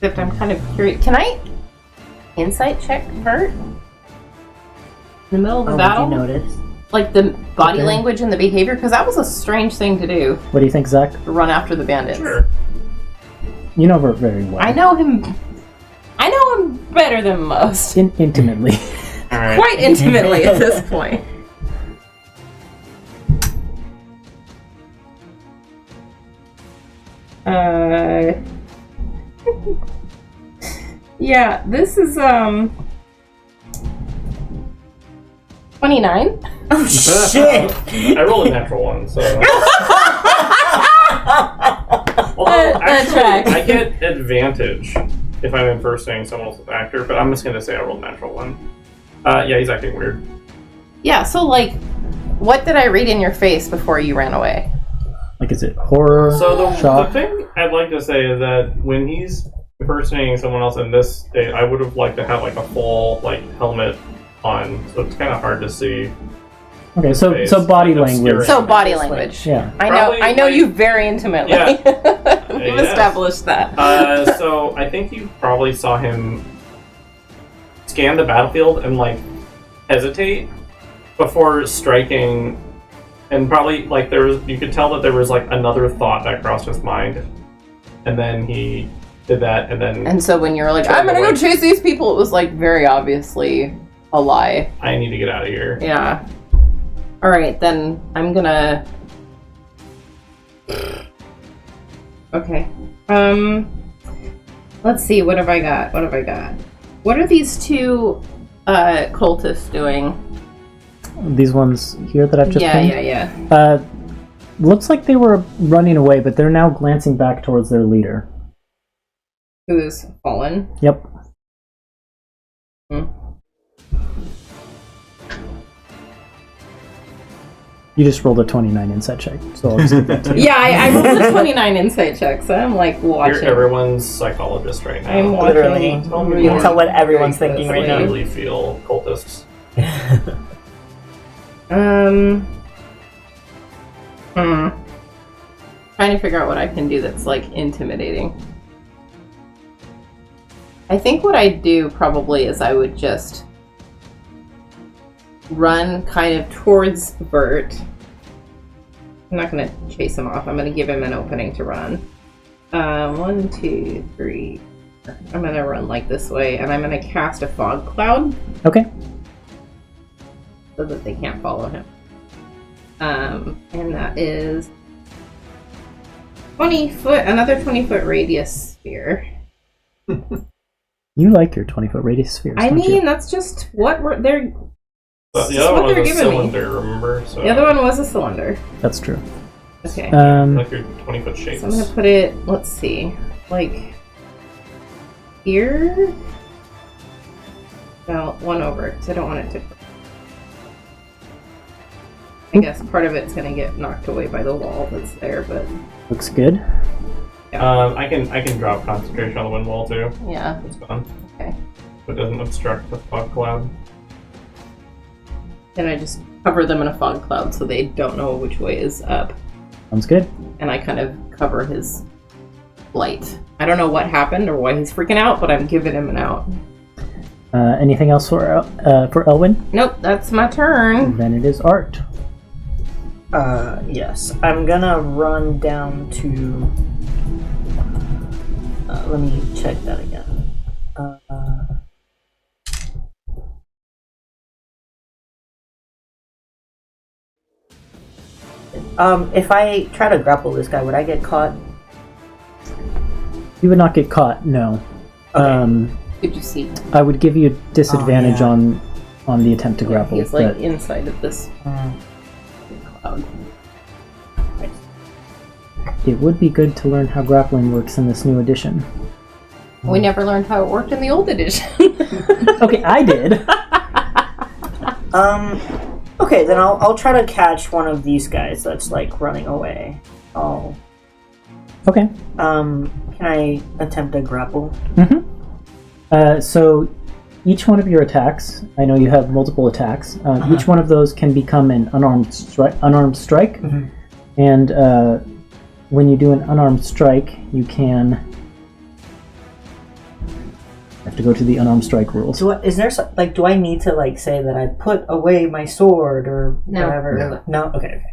Except I'm kind of curious. Can I insight check Vert? In the middle of the battle? Did you notice? Like the body Okay. language and the behavior? Because that was a strange thing to do, What do you think, Zach? to run after the bandits. Sure. You know Vert very well. I know him better than most. Intimately. Alright. Quite intimately at this point. Yeah, this is 29. Oh shit! I rolled a natural one, so. Well, That actually, tracks. I get advantage if I'm impersonating someone else's actor, but I'm just gonna say I rolled a natural one. Yeah, he's acting weird. Yeah, so like, what did I read in your face before you ran away? Like, is it horror? So the shock? thing I'd like to say is that when he's impersonating someone else in this state, I would have liked to have like a full like helmet on, so it's kind of hard to see. Okay, so face, body like, language. obscuring. So body language. Yeah. Probably, I know like- you very intimately. Yeah. We've Yes. established that. So I think you probably saw him scan the battlefield and like hesitate before striking, and probably like you could tell that there was like another thought that crossed his mind, and then he did that, and then And so when you were like, Turned I'm gonna go away. chase these people, it was like very obviously a lie. I need to get out of here. Yeah. Alright, then I'm gonna... Okay. Let's see, what have I got? What are these two cultists doing? These ones here that I've just pinned? Yeah. Looks like they were running away, but they're now glancing back towards their leader. Who's fallen? Yep. You just rolled a 29 insight check, so I'll just give that to you. Yeah, I rolled a 29 insight check, so I'm like watching. You're everyone's psychologist right now. I'm watching. Literally. really You can tell what everyone's very thinking I right now. really feel cultists. Trying to figure out what I can do that's like intimidating. I think what I'd do probably is I would just run kind of towards Bert. I'm not going to chase him off. I'm going to give him an opening to run. 1, 2, 3. I'm going to run like this way, and I'm going to cast a fog cloud Okay. so that they can't follow him. And that is 20 foot, another 20-foot radius sphere. You like your 20-foot radius spheres, I don't mean, you? that's just what they're. But the Just other what one they're was a giving me. cylinder, remember? So The other one was a cylinder. That's true. Okay. like your 20-foot shapes. So I'm gonna put it, let's see, like here? No, one over, because I don't want it to. I guess part of it's gonna get knocked away by the wall that's there, but Looks good. I can drop concentration on the wind wall too. yeah, It's fun. okay. It doesn't obstruct the fog cloud. Then I just cover them in a fog cloud so they don't know which way is up. Sounds good. And I kind of cover his light. I don't know what happened or why he's freaking out, but I'm giving him an out. Anything else for Elwyn? Nope, that's my turn. Then it is Art. Yes. I'm gonna run down to Let me check that again. If I try to grapple this guy, would I get caught? You would not get caught, no. Okay. Did you see? I would give you disadvantage Oh, yeah. on the attempt to grapple. He's like but inside of this cloud. it would be good to learn how grappling works in this new edition. We never learned how it worked in the old edition. Okay, I did. Okay, then I'll try to catch one of these guys that's like running away. Oh. Okay. Can I attempt a grapple? So each one of your attacks, I know you have multiple attacks, each one of those can become an unarmed strike. And when you do an unarmed strike, you can... I have to go to the unarmed strike rules. Do I need to like say that I put away my sword or No. whatever? No. Okay.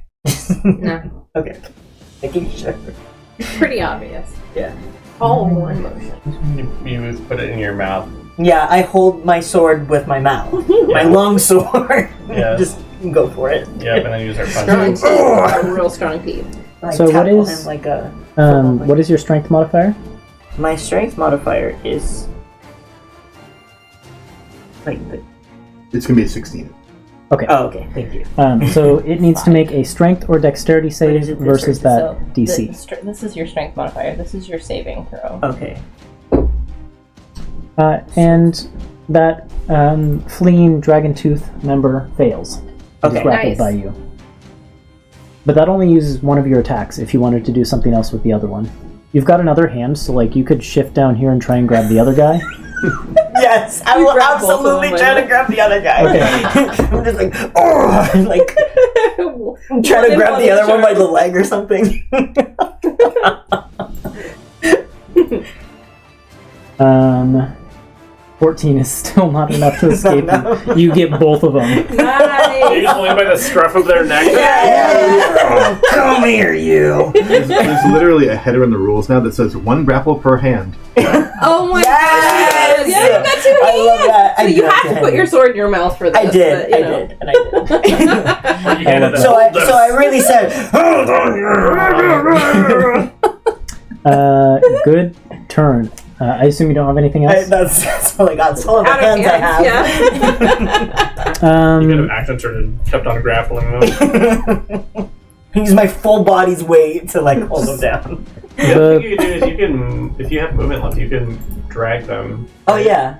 No. Okay. Making sure. Pretty obvious. Yeah. All in one motion. You just put it in your mouth. Yeah, I hold my sword with my mouth. My long sword. Yeah. Just go for it. Yep, and then you start Strong punching. teeth. A real strong teeth. I So what tackle is- him like a What is your strength modifier? my strength modifier is like the... It's gonna be a 16. Okay. Oh, okay. Thank you. So it needs to make a strength or dexterity save is it, versus that So, DC. This is your strength modifier. This is your saving throw. Okay. And that fleeing dragon tooth member fails. It is Okay. grappled Nice. by you. But that only uses one of your attacks if you wanted to do something else with the other one. You've got another hand, so like you could shift down here and try and grab the other guy. Yes, I You will grab both of absolutely them, try to like- grab the other guy. Okay. I'm just like, oh, like try to grab the other one by the leg or something. 14 is still not enough to escape. No. You get both of them. You Nice. just only by the scruff of their neck. Oh, come here, you. There's literally a header in the rules now that says 1 grapple per hand. Oh my Yes! god! Yeah, you got 2 hands. I love that. So I you got have two to put hands. your sword in your mouth for this. I did, but, you know. and I did. You handed them So I all really said, hold on. Good turn. I assume you don't have anything else? That's all I got. That's all the Out of hands I hands, have. yeah. You could have acted sort of kept on grappling them. Use my full body's weight to like hold them down. The other thing you can do is you can, if you have movement left, you can drag them. Oh yeah.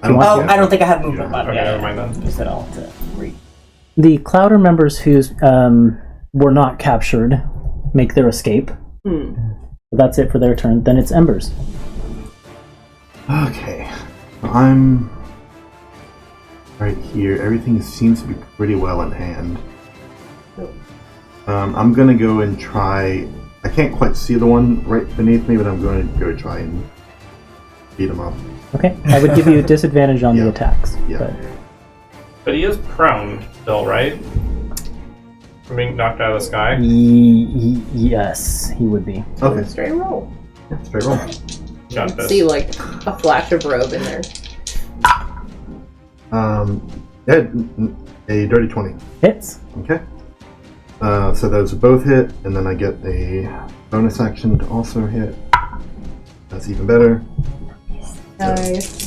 I don't Oh, think I don't think I have movement left. Okay, Yeah, never mind then. Just at all to read. The Clouder members who were not captured make their escape. That's it for their turn. Then it's Embers. Okay. I'm right here. Everything seems to be pretty well in hand. I'm gonna go and try. I can't quite see the one right beneath me, but I'm going to go try and beat him up. Okay, I would give you a disadvantage on the Yeah. attacks. Yeah. But But he is prone still, right? From being knocked out of the sky. yes, he would be. Okay, Straight roll. straight roll. Got this. See like a flash of robe in there. Yeah, a dirty 20. Hits. Okay. So those both hit, and then I get a bonus action to also hit. That's even better. Nice.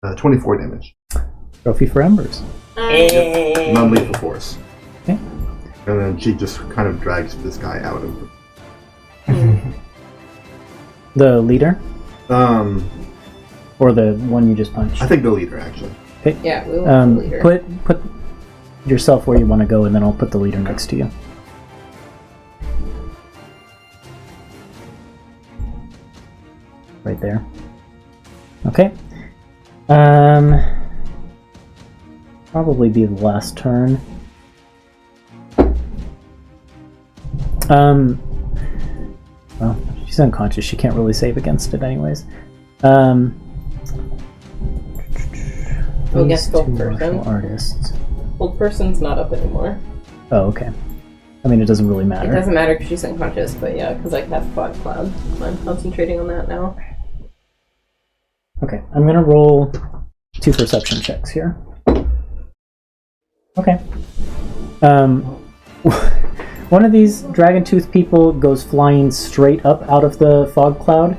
Uh, 24 damage. Trophy for Embers. Hey. Non-lethal force. Okay. And then she just kind of drags this guy out of The leader, I or the one you just punched. think the leader, actually. Yeah, we want the leader. Put yourself where you want to go, and then I'll put the leader next to you. Right there. Okay. Probably be the last turn. Well, she's unconscious. She can't really save against it anyways. Oh, yes, These gold two person. martial artists. Old person's not up anymore. Oh, okay. I mean, it doesn't really It matter. doesn't matter because she's unconscious, but yeah, because I cast Fog Cloud. I'm concentrating on that now. Okay, I'm gonna roll 2 perception checks here. Okay. One of these dragon tooth people goes flying straight up out of the fog cloud.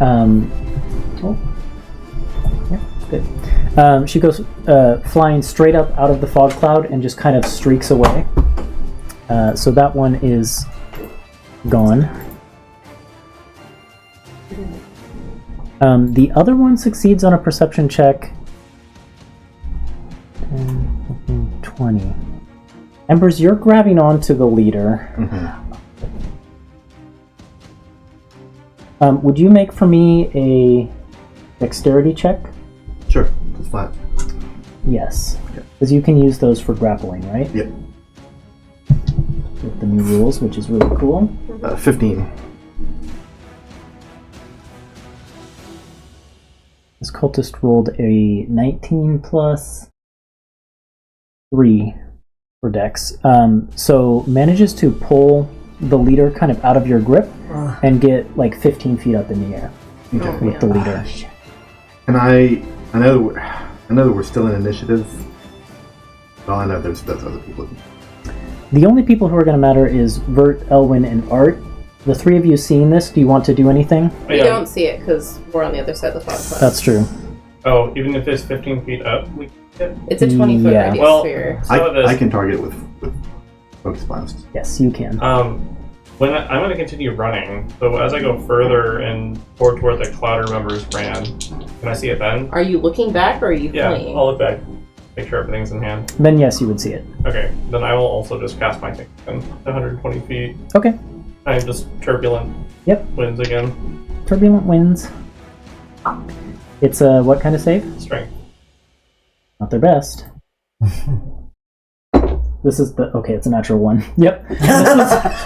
Yeah, good. She goes flying straight up out of the fog cloud and just kind of streaks away. So that one is gone. The other one succeeds on a perception check. 10, 15, 20. Embers, you're grabbing onto the leader. Would you make for me a dexterity check? Sure, it's flat. Yes. Because you can use those for grappling, right? Yep. With the new rules, which is really cool. 15. This cultist rolled a 19 plus 3 for dex. So manages to pull the leader kind of out of your grip and get like 15 feet up in the air Okay. with the leader. And I know that we're still in initiative. Well, I know there's other people. The only people who are going to matter is Vert, Elwyn, and Art. The 3 of you seeing this, do you want to do anything? We don't see it because we're on the other side of the fog cloud. That's true. Oh, even if it's 15 feet up, we can get... It's a 20-foot Yeah. radius Well, sphere. I can target it with focus blast. Yes, you can. I'm going to continue running. So as I go further and toward where the clouder members ran, can I see it then? Are you looking back or are you Yeah, fleeing? I'll look back. Make sure everything's in hand. Then yes, you would see it. Okay, then I will also just cast my thing again. 120 feet. Okay. I'm just turbulent. Yep. Winds again. Turbulent winds. It's a what kind of save? Strength. Not their best. This is the okay. It's a natural 1. Yep.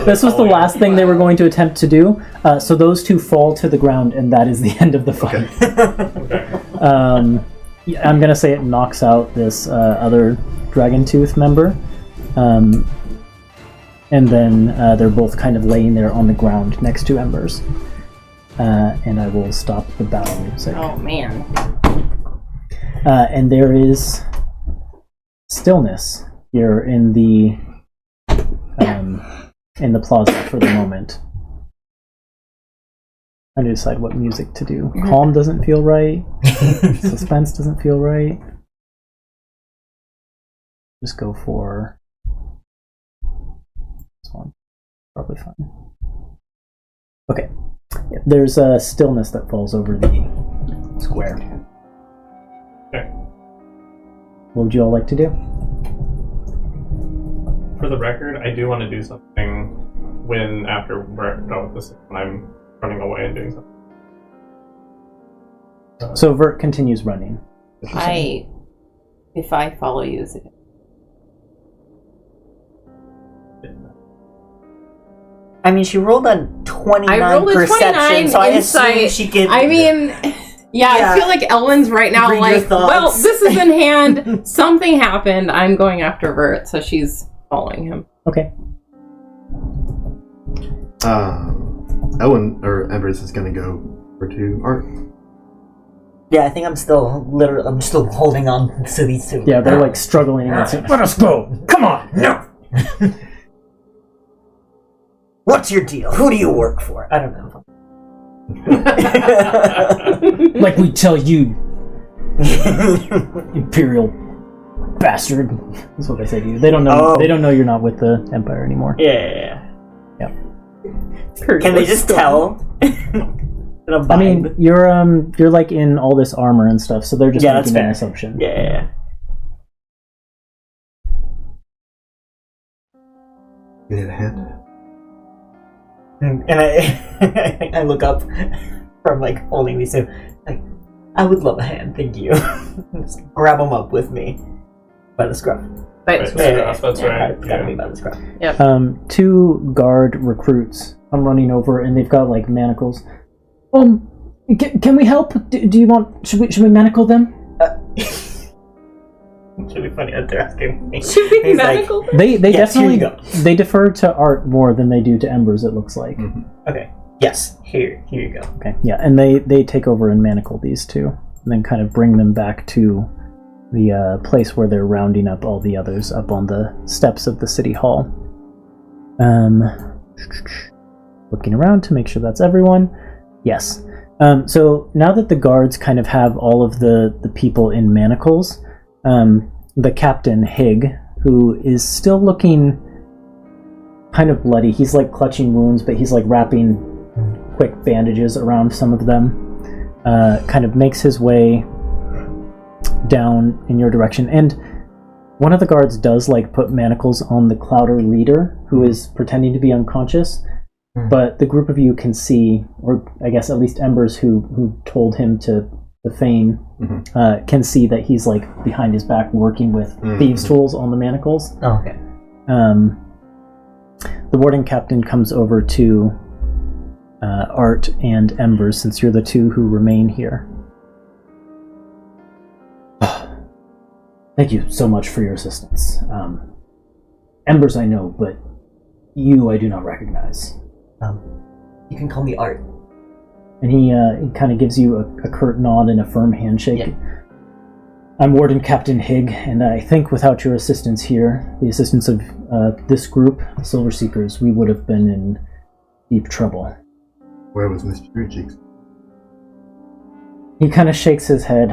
This was the last thing they were going to attempt to do. So those 2 fall to the ground, and that is the end of the fight. Okay. Yeah, I'm gonna say it knocks out this other dragon tooth member, and then they're both kind of laying there on the ground next to Embers. And I will stop the battle music. Oh, man. And there is stillness here in the plaza for the moment. I need to decide what music to do. Calm doesn't feel right. Suspense doesn't feel right. Just go for this one. Probably fine. Okay. Yeah, there's a stillness that falls over the square. Okay. What would you all like to do? For the record, I do want to do something after we're done with this, when I'm running away and doing something. So Vert continues running. If I follow you, is it? I mean, she rolled a 29 I rolled a perception, 29 so I insight. assume she could... I mean, yeah, I feel like Ellen's right now Read your like, well, thoughts. this is in hand. Something happened. I'm going after Vert, so she's following him. Okay. Owen or Embers is gonna go for 2 Art. Yeah, I think I'm still holding on to these 2. Yeah, they're like struggling against it. Let us go! Come on! No! What's your deal? Who do you work for? I don't know. Like we tell you, Imperial bastard. That's what they say to you. They don't know. Oh. They don't know you're not with the Empire anymore. Yeah. Yep. Can they just tell? I mean, you're like in all this armor and stuff, so they're just Yeah, that's making an fair. assumption. Yeah. You need a hand? And I look up from like holding these 2. Like, I would love a hand, thank you. Just grab them up with me by the scruff. But Right, that's right. Gotta be by the scruff. 2 guard recruits come running over, and they've got like manacles. Can we help? Do you want? Should we manacle them? It's really funny that they're asking me. Should we He's like, medical? They Yes, here you definitely they defer to Art more than they do to Embers. It looks like. Okay. Yes. Here you go. Okay, yeah, and they take over and manacle these two, and then kind of bring them back to the place where they're rounding up all the others up on the steps of the city hall. Looking around to make sure that's everyone. Yes. So now that the guards kind of have all of the people in manacles, the captain, Hig, who is still looking kind of bloody, he's like clutching wounds, but he's like wrapping quick bandages around some of them, kind of makes his way down in your direction. And one of the guards does like put manacles on the Clowder leader, who is pretending to be unconscious. But the group of you can see, or I guess at least Embers, who told him to feign, can see that he's like behind his back working with thieves' tools on the manacles. Oh, okay. The warden captain comes over to Art and Embers, since you're the two who remain here. Thank you so much for your assistance. Embers I know, but you I do not recognize. You can call me Art. And he kind of gives you a curt nod and a firm handshake. Yeah. I'm Warden Captain Hig, and I think without your assistance here, the assistance of this group, the Silver Seekers, we would have been in deep trouble. Where was Miss Cheeks? He kind of shakes his head.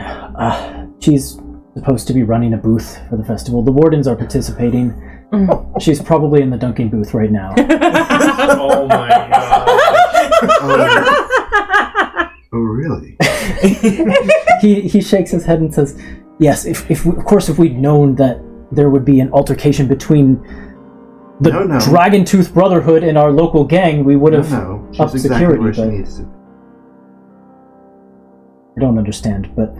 She's supposed to be running a booth for the festival. The wardens are participating. She's probably in the dunking booth right now. Oh my god. Oh, really? He shakes his head and says, "Yes, if we'd known that there would be an altercation between the Dragon Tooth Brotherhood and our local gang, we would have She's upped exactly security." where she But needs to. I don't understand. But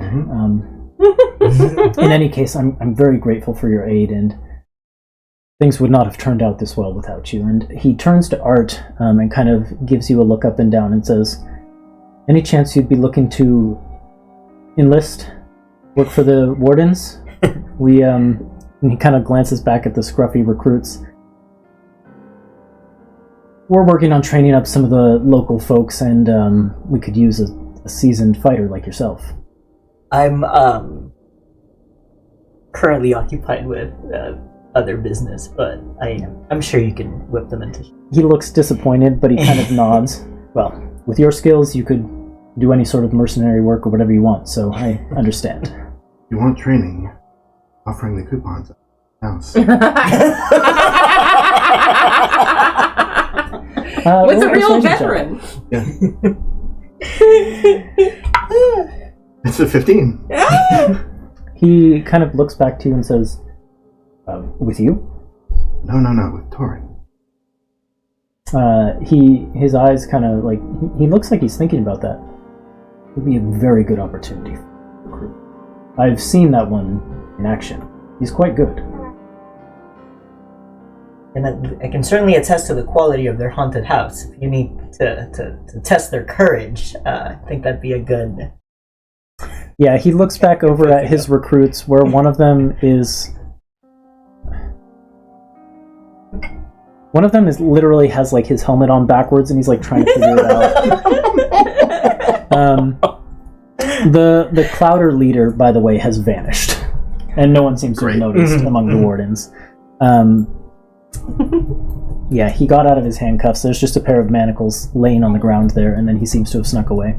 in any case, I'm very grateful for your aid, and things would not have turned out this well without you. And he turns to Art and kind of gives you a look up and down and says, "Any chance you'd be looking to enlist, work for the wardens? We and he kind of glances back at the scruffy recruits. We're working on training up some of the local folks, and we could use a seasoned fighter like yourself." I'm currently occupied with other business, but I'm sure you can whip them into. He looks disappointed, but he kind of nods. "Well, with your skills, you could do any sort of mercenary work or whatever you want, so I understand." You want training? Offering the coupons at the house. What's a real persuasion check. veteran? Yeah. It's a 15. He kind of looks back to you and says, "With you?" No, with Torin. His eyes kind of like, he looks like he's thinking about that. It would be a very good opportunity for the crew. I've seen that one in action. He's quite good. And I can certainly attest to the quality of their haunted house. If you need to test their courage, I think that'd be a good... Yeah, he looks back over at his recruits, where one of them is literally has like his helmet on backwards, and he's like trying to figure it out. The Clowder leader, by the way, has vanished, and no one seems to have noticed among the wardens. Yeah, he got out of his handcuffs. There's just a pair of manacles laying on the ground there, and then he seems to have snuck away.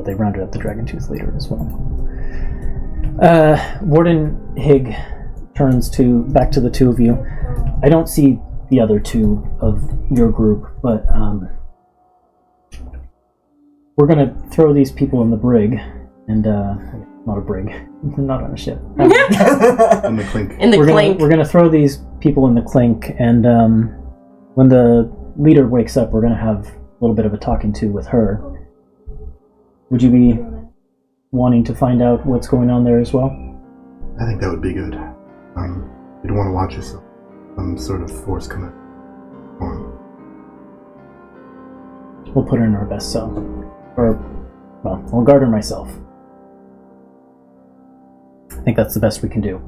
They rounded up the Dragon Tooth leader as well. Warden Hig turns back to the two of you. I don't see the other two of your group, but we're gonna throw these people in the brig, and not a brig, not on a ship. In the clink. In the clink. We're gonna throw these people in the clink, and when the leader wakes up, we're gonna have a little bit of a talking to with her. Would you be wanting to find out what's going on there as well? I think that would be good. You don't want to watch yourself. Some sort of force coming on. We'll put her in our best cell. Or, well, I'll guard her myself. I think that's the best we can do.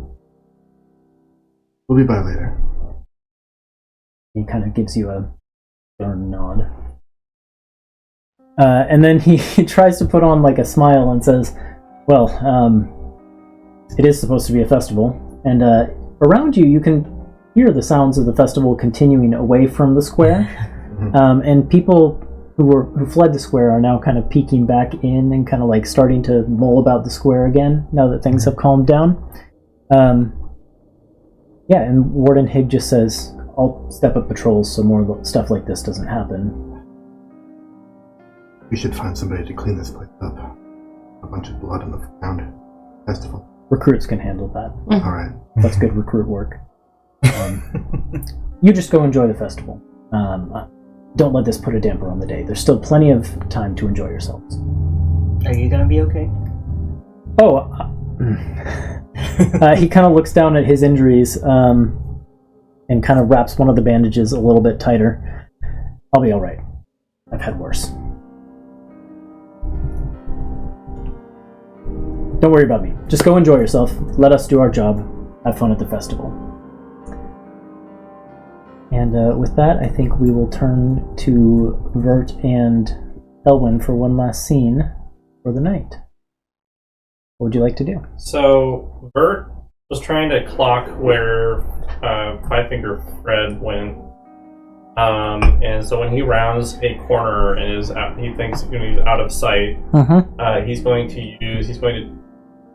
We'll be by later. He kind of gives you a stern nod. And then he tries to put on like a smile and says, well, it is supposed to be a festival, and around you can hear the sounds of the festival continuing away from the square. And people who fled the square are now kind of peeking back in and kind of like starting to mull about the square again now that things have calmed down. Yeah, and Warden Hig just says, I'll step up patrols so more stuff like this doesn't happen. We should find somebody to clean this place up. A bunch of blood on the ground. Festival. Recruits can handle that. Alright. That's good recruit work. You just go enjoy the festival. Don't let this put a damper on the day. There's still plenty of time to enjoy yourselves. Are you gonna be okay? Oh, he kind of looks down at his injuries and kind of wraps one of the bandages a little bit tighter. I'll be alright. I've had worse. Don't worry about me. Just go enjoy yourself. Let us do our job. Have fun at the festival. And with that, I think we will turn to Vert and Elwyn for one last scene for the night. What would you like to do? So, Vert was trying to clock where Five Finger Fred went. And so when he rounds a corner and he thinks he's out of sight, he's going to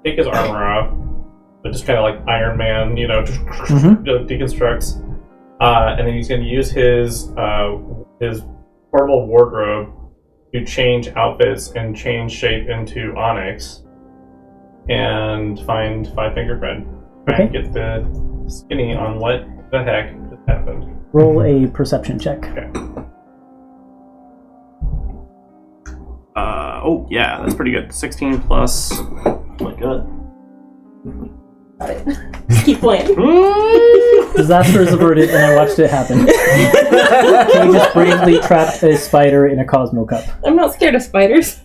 take his armor off, but just kind of like Iron Man, deconstructs. And then he's going to use his portable wardrobe to change outfits and change shape into Onyx and find Five Finger Fred. Try and get the skinny on what the heck just happened. Roll a perception check. Okay. Yeah, that's pretty good. 16 plus. Oh my god. Keep playing. Disaster is averted, and I watched it happen. He just bravely trapped a spider in a Cosmo cup. I'm not scared of spiders.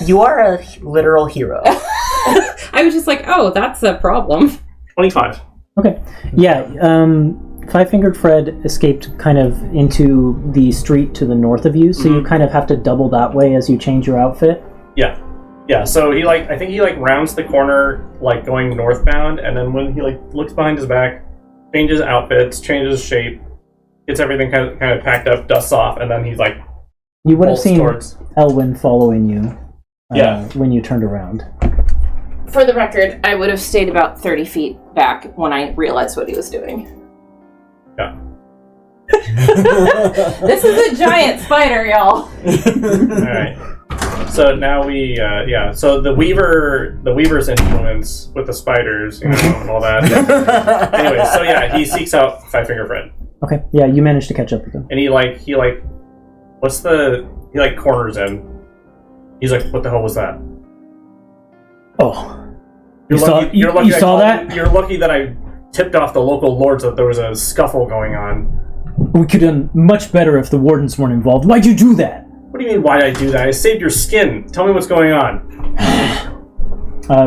You are a literal hero. I was just like, oh, that's a problem. 25. Okay. Yeah, Five-Fingered Fred escaped kind of into the street to the north of you, so you kind of have to double that way as you change your outfit. Yeah. Yeah, so I think he rounds the corner, going northbound, and then when he looks behind his back, changes outfits, changes shape, gets everything kind of packed up, dusts off, and then he's you would have seen Elwyn following you when you turned around. For the record, I would have stayed about 30 feet back when I realized what he was doing. Yeah. This is a giant spider, y'all. Alright. So now we, so the Weaver's influence with the spiders, and all that. Anyway, so yeah, he seeks out Five Finger Fred. Okay, yeah, you managed to catch up with him. And he corners him. He's like, what the hell was that? Oh. You're lucky saw that? You're lucky that I tipped off the local lords that there was a scuffle going on. We could have done much better if the wardens weren't involved. Why'd you do that? What do you mean, why'd I do that? I saved your skin. Tell me what's going on.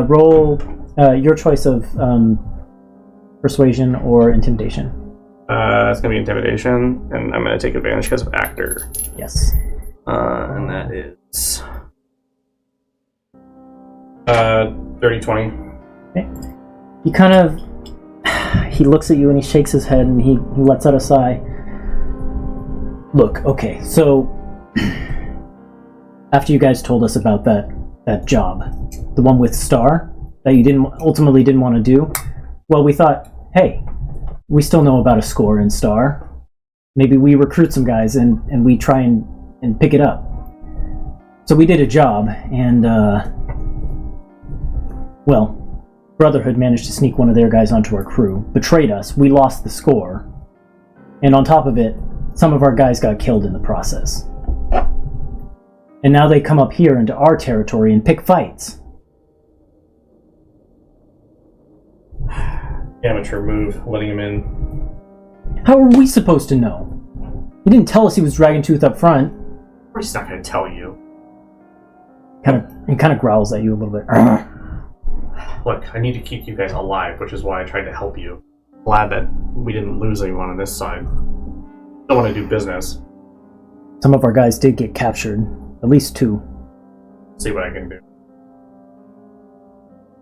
Roll your choice of persuasion or intimidation. It's going to be intimidation, and I'm going to take advantage because of actor. Yes. And that is 30-20. Okay. He looks at you and he shakes his head and he lets out a sigh. Look, okay, so after you guys told us about that job, the one with Star, that you ultimately didn't want to do, well, we thought, hey, we still know about a score in Star. Maybe we recruit some guys and we try and pick it up. So we did a job, and Brotherhood managed to sneak one of their guys onto our crew, betrayed us, we lost the score, and on top of it, some of our guys got killed in the process. And now they come up here into our territory and pick fights. Amateur move, letting him in. How are we supposed to know? He didn't tell us he was Dragon Tooth up front. We're just not going to tell you. He kind of growls at you a little bit. look, I need to keep you guys alive, which is why I tried to help you. Glad that we didn't lose anyone on this side. Don't want to do business. Some of our guys did get captured. At least 2. See what I can do.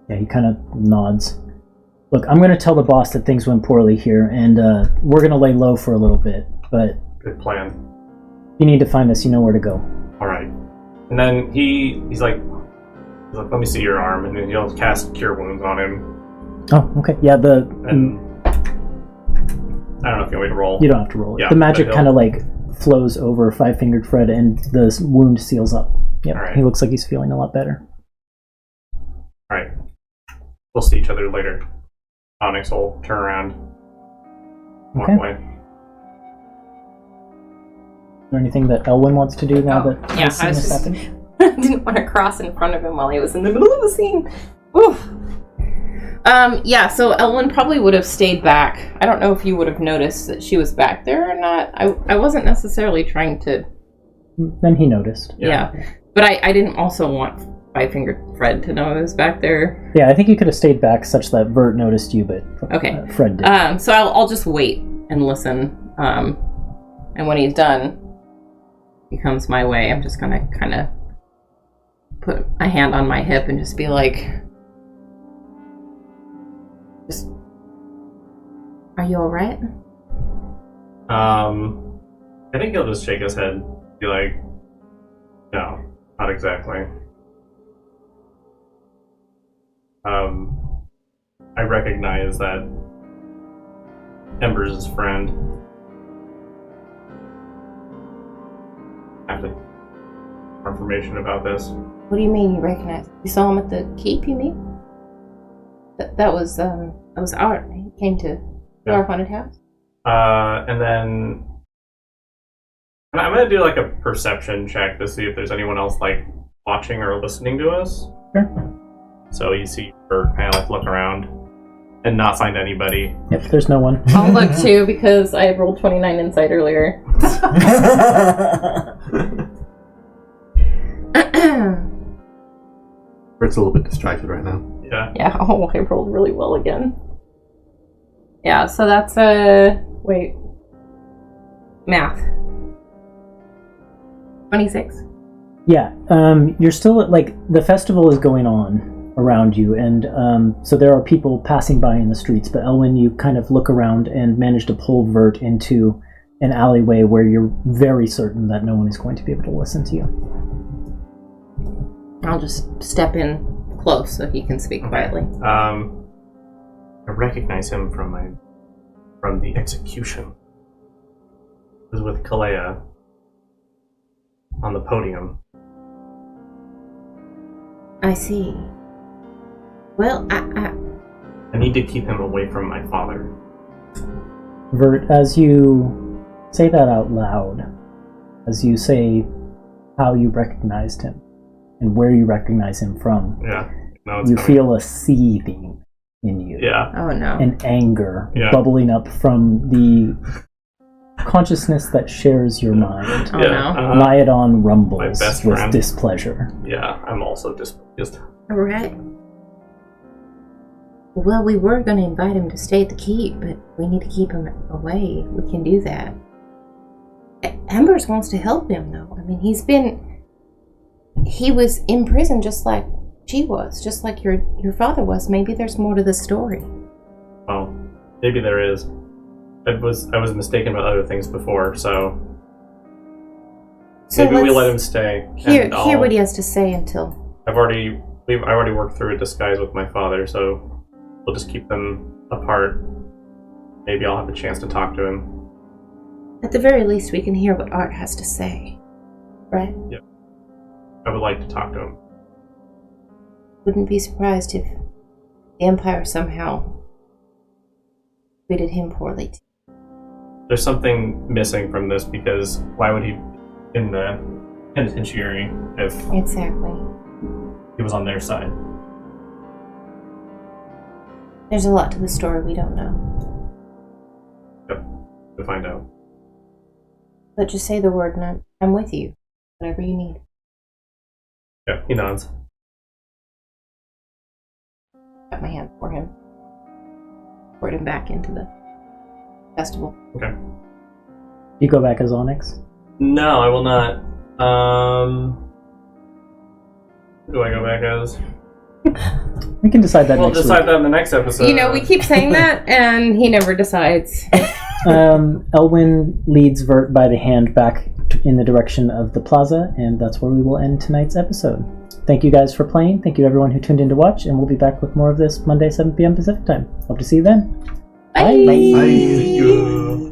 Yeah, he kind of nods. Look, I'm going to tell the boss that things went poorly here, and we're going to lay low for a little bit, but... Good plan. If you need to find us, you know where to go. Alright. And then he's like, let me see your arm, and then he'll cast Cure Wounds on him. Oh, okay. Yeah, And I don't know if you want me to roll. You don't have to roll it. Yeah, the magic kind of like flows over Five-Fingered Fred, and the wound seals up. Yep, Alright. He looks like he's feeling a lot better. Alright. We'll see each other later. Onyx will turn around. Walk Okay. away. Is there anything that Elwyn wants to do now Oh, that yeah, this scene I was has just- happened? I didn't want to cross in front of him while he was in the middle of the scene. Oof. Yeah, so Elwyn probably would have stayed back. I don't know if you would have noticed that she was back there or not. I wasn't necessarily trying to... Then he noticed. Yeah. But I didn't also want Five-Fingered Fred to know I was back there. Yeah, I think you could have stayed back such that Vert noticed you, but Okay. Fred did. So I'll just wait and listen. And when he's done, he comes my way. I'm just gonna kind of put a hand on my hip and just be like, are you alright? I think he'll just shake his head, be like, no, not exactly. I recognize that Ember's his friend. I have to more information about this. What do you mean you recognize? You saw him at the keep, you mean? That was Art. He came to our haunted house. And then I'm gonna do like a perception check to see if there's anyone else like watching or listening to us. Sure. So you see her kind of like look around and not find anybody. Yep, there's no one. I'll look too because I rolled 29 insight earlier. Bert's a little bit distracted right now. Yeah. Yeah, I rolled really well again. Yeah, so that's wait. Math. 26. Yeah, you're still like the festival is going on around you, and so there are people passing by in the streets. But Elwyn, you kind of look around and manage to pull Vert into an alleyway where you're very certain that no one is going to be able to listen to you. I'll just step in close so he can speak quietly. I recognize him from the execution. It was with Kalea on the podium. I see. Well, I need to keep him away from my father. Vert, as you say that out loud, as you say how you recognized him and where you recognize him from, Yeah. No, you feel a seething in you. Yeah. oh no. And anger Yeah. bubbling up from the consciousness that shares your mind. Oh Yeah. no. Myadon rumbles My best with friend. displeasure. Yeah. I'm also just Alright. Well, we were going to invite him to stay at the keep, but we need to keep him away. We can do that. Embers wants to help him, though. I mean, he was in prison just like she was, just like your father was. Maybe there's more to the story. Well, maybe there is. I was mistaken about other things before, so maybe we let's let him stay. Hear what he has to say until... I already worked through a disguise with my father, so we'll just keep them apart. Maybe I'll have a chance to talk to him. At the very least, we can hear what Art has to say. Right? Yep. I would like to talk to him. Wouldn't be surprised if the Empire somehow treated him poorly. There's something missing from this because why would he be in the penitentiary if Exactly. he was on their side? There's a lot to the story we don't know. Yep. To find out. But just say the word and I'm with you. Whatever you need. Yeah, he nods. my hand for him. Port him back into the festival. Okay. You go back as Onyx. No, I will not. Who do I go back as? We can decide that We'll next decide week. that in the next episode. You know, we keep saying that, and he never decides. Elwyn leads Vert by the hand back in the direction of the plaza, and that's where we will end tonight's episode. Thank you guys for playing. Thank you everyone who tuned in to watch, and we'll be back with more of this Monday, 7 p.m. Pacific time. Hope to see you then. Bye. Bye. Thank you.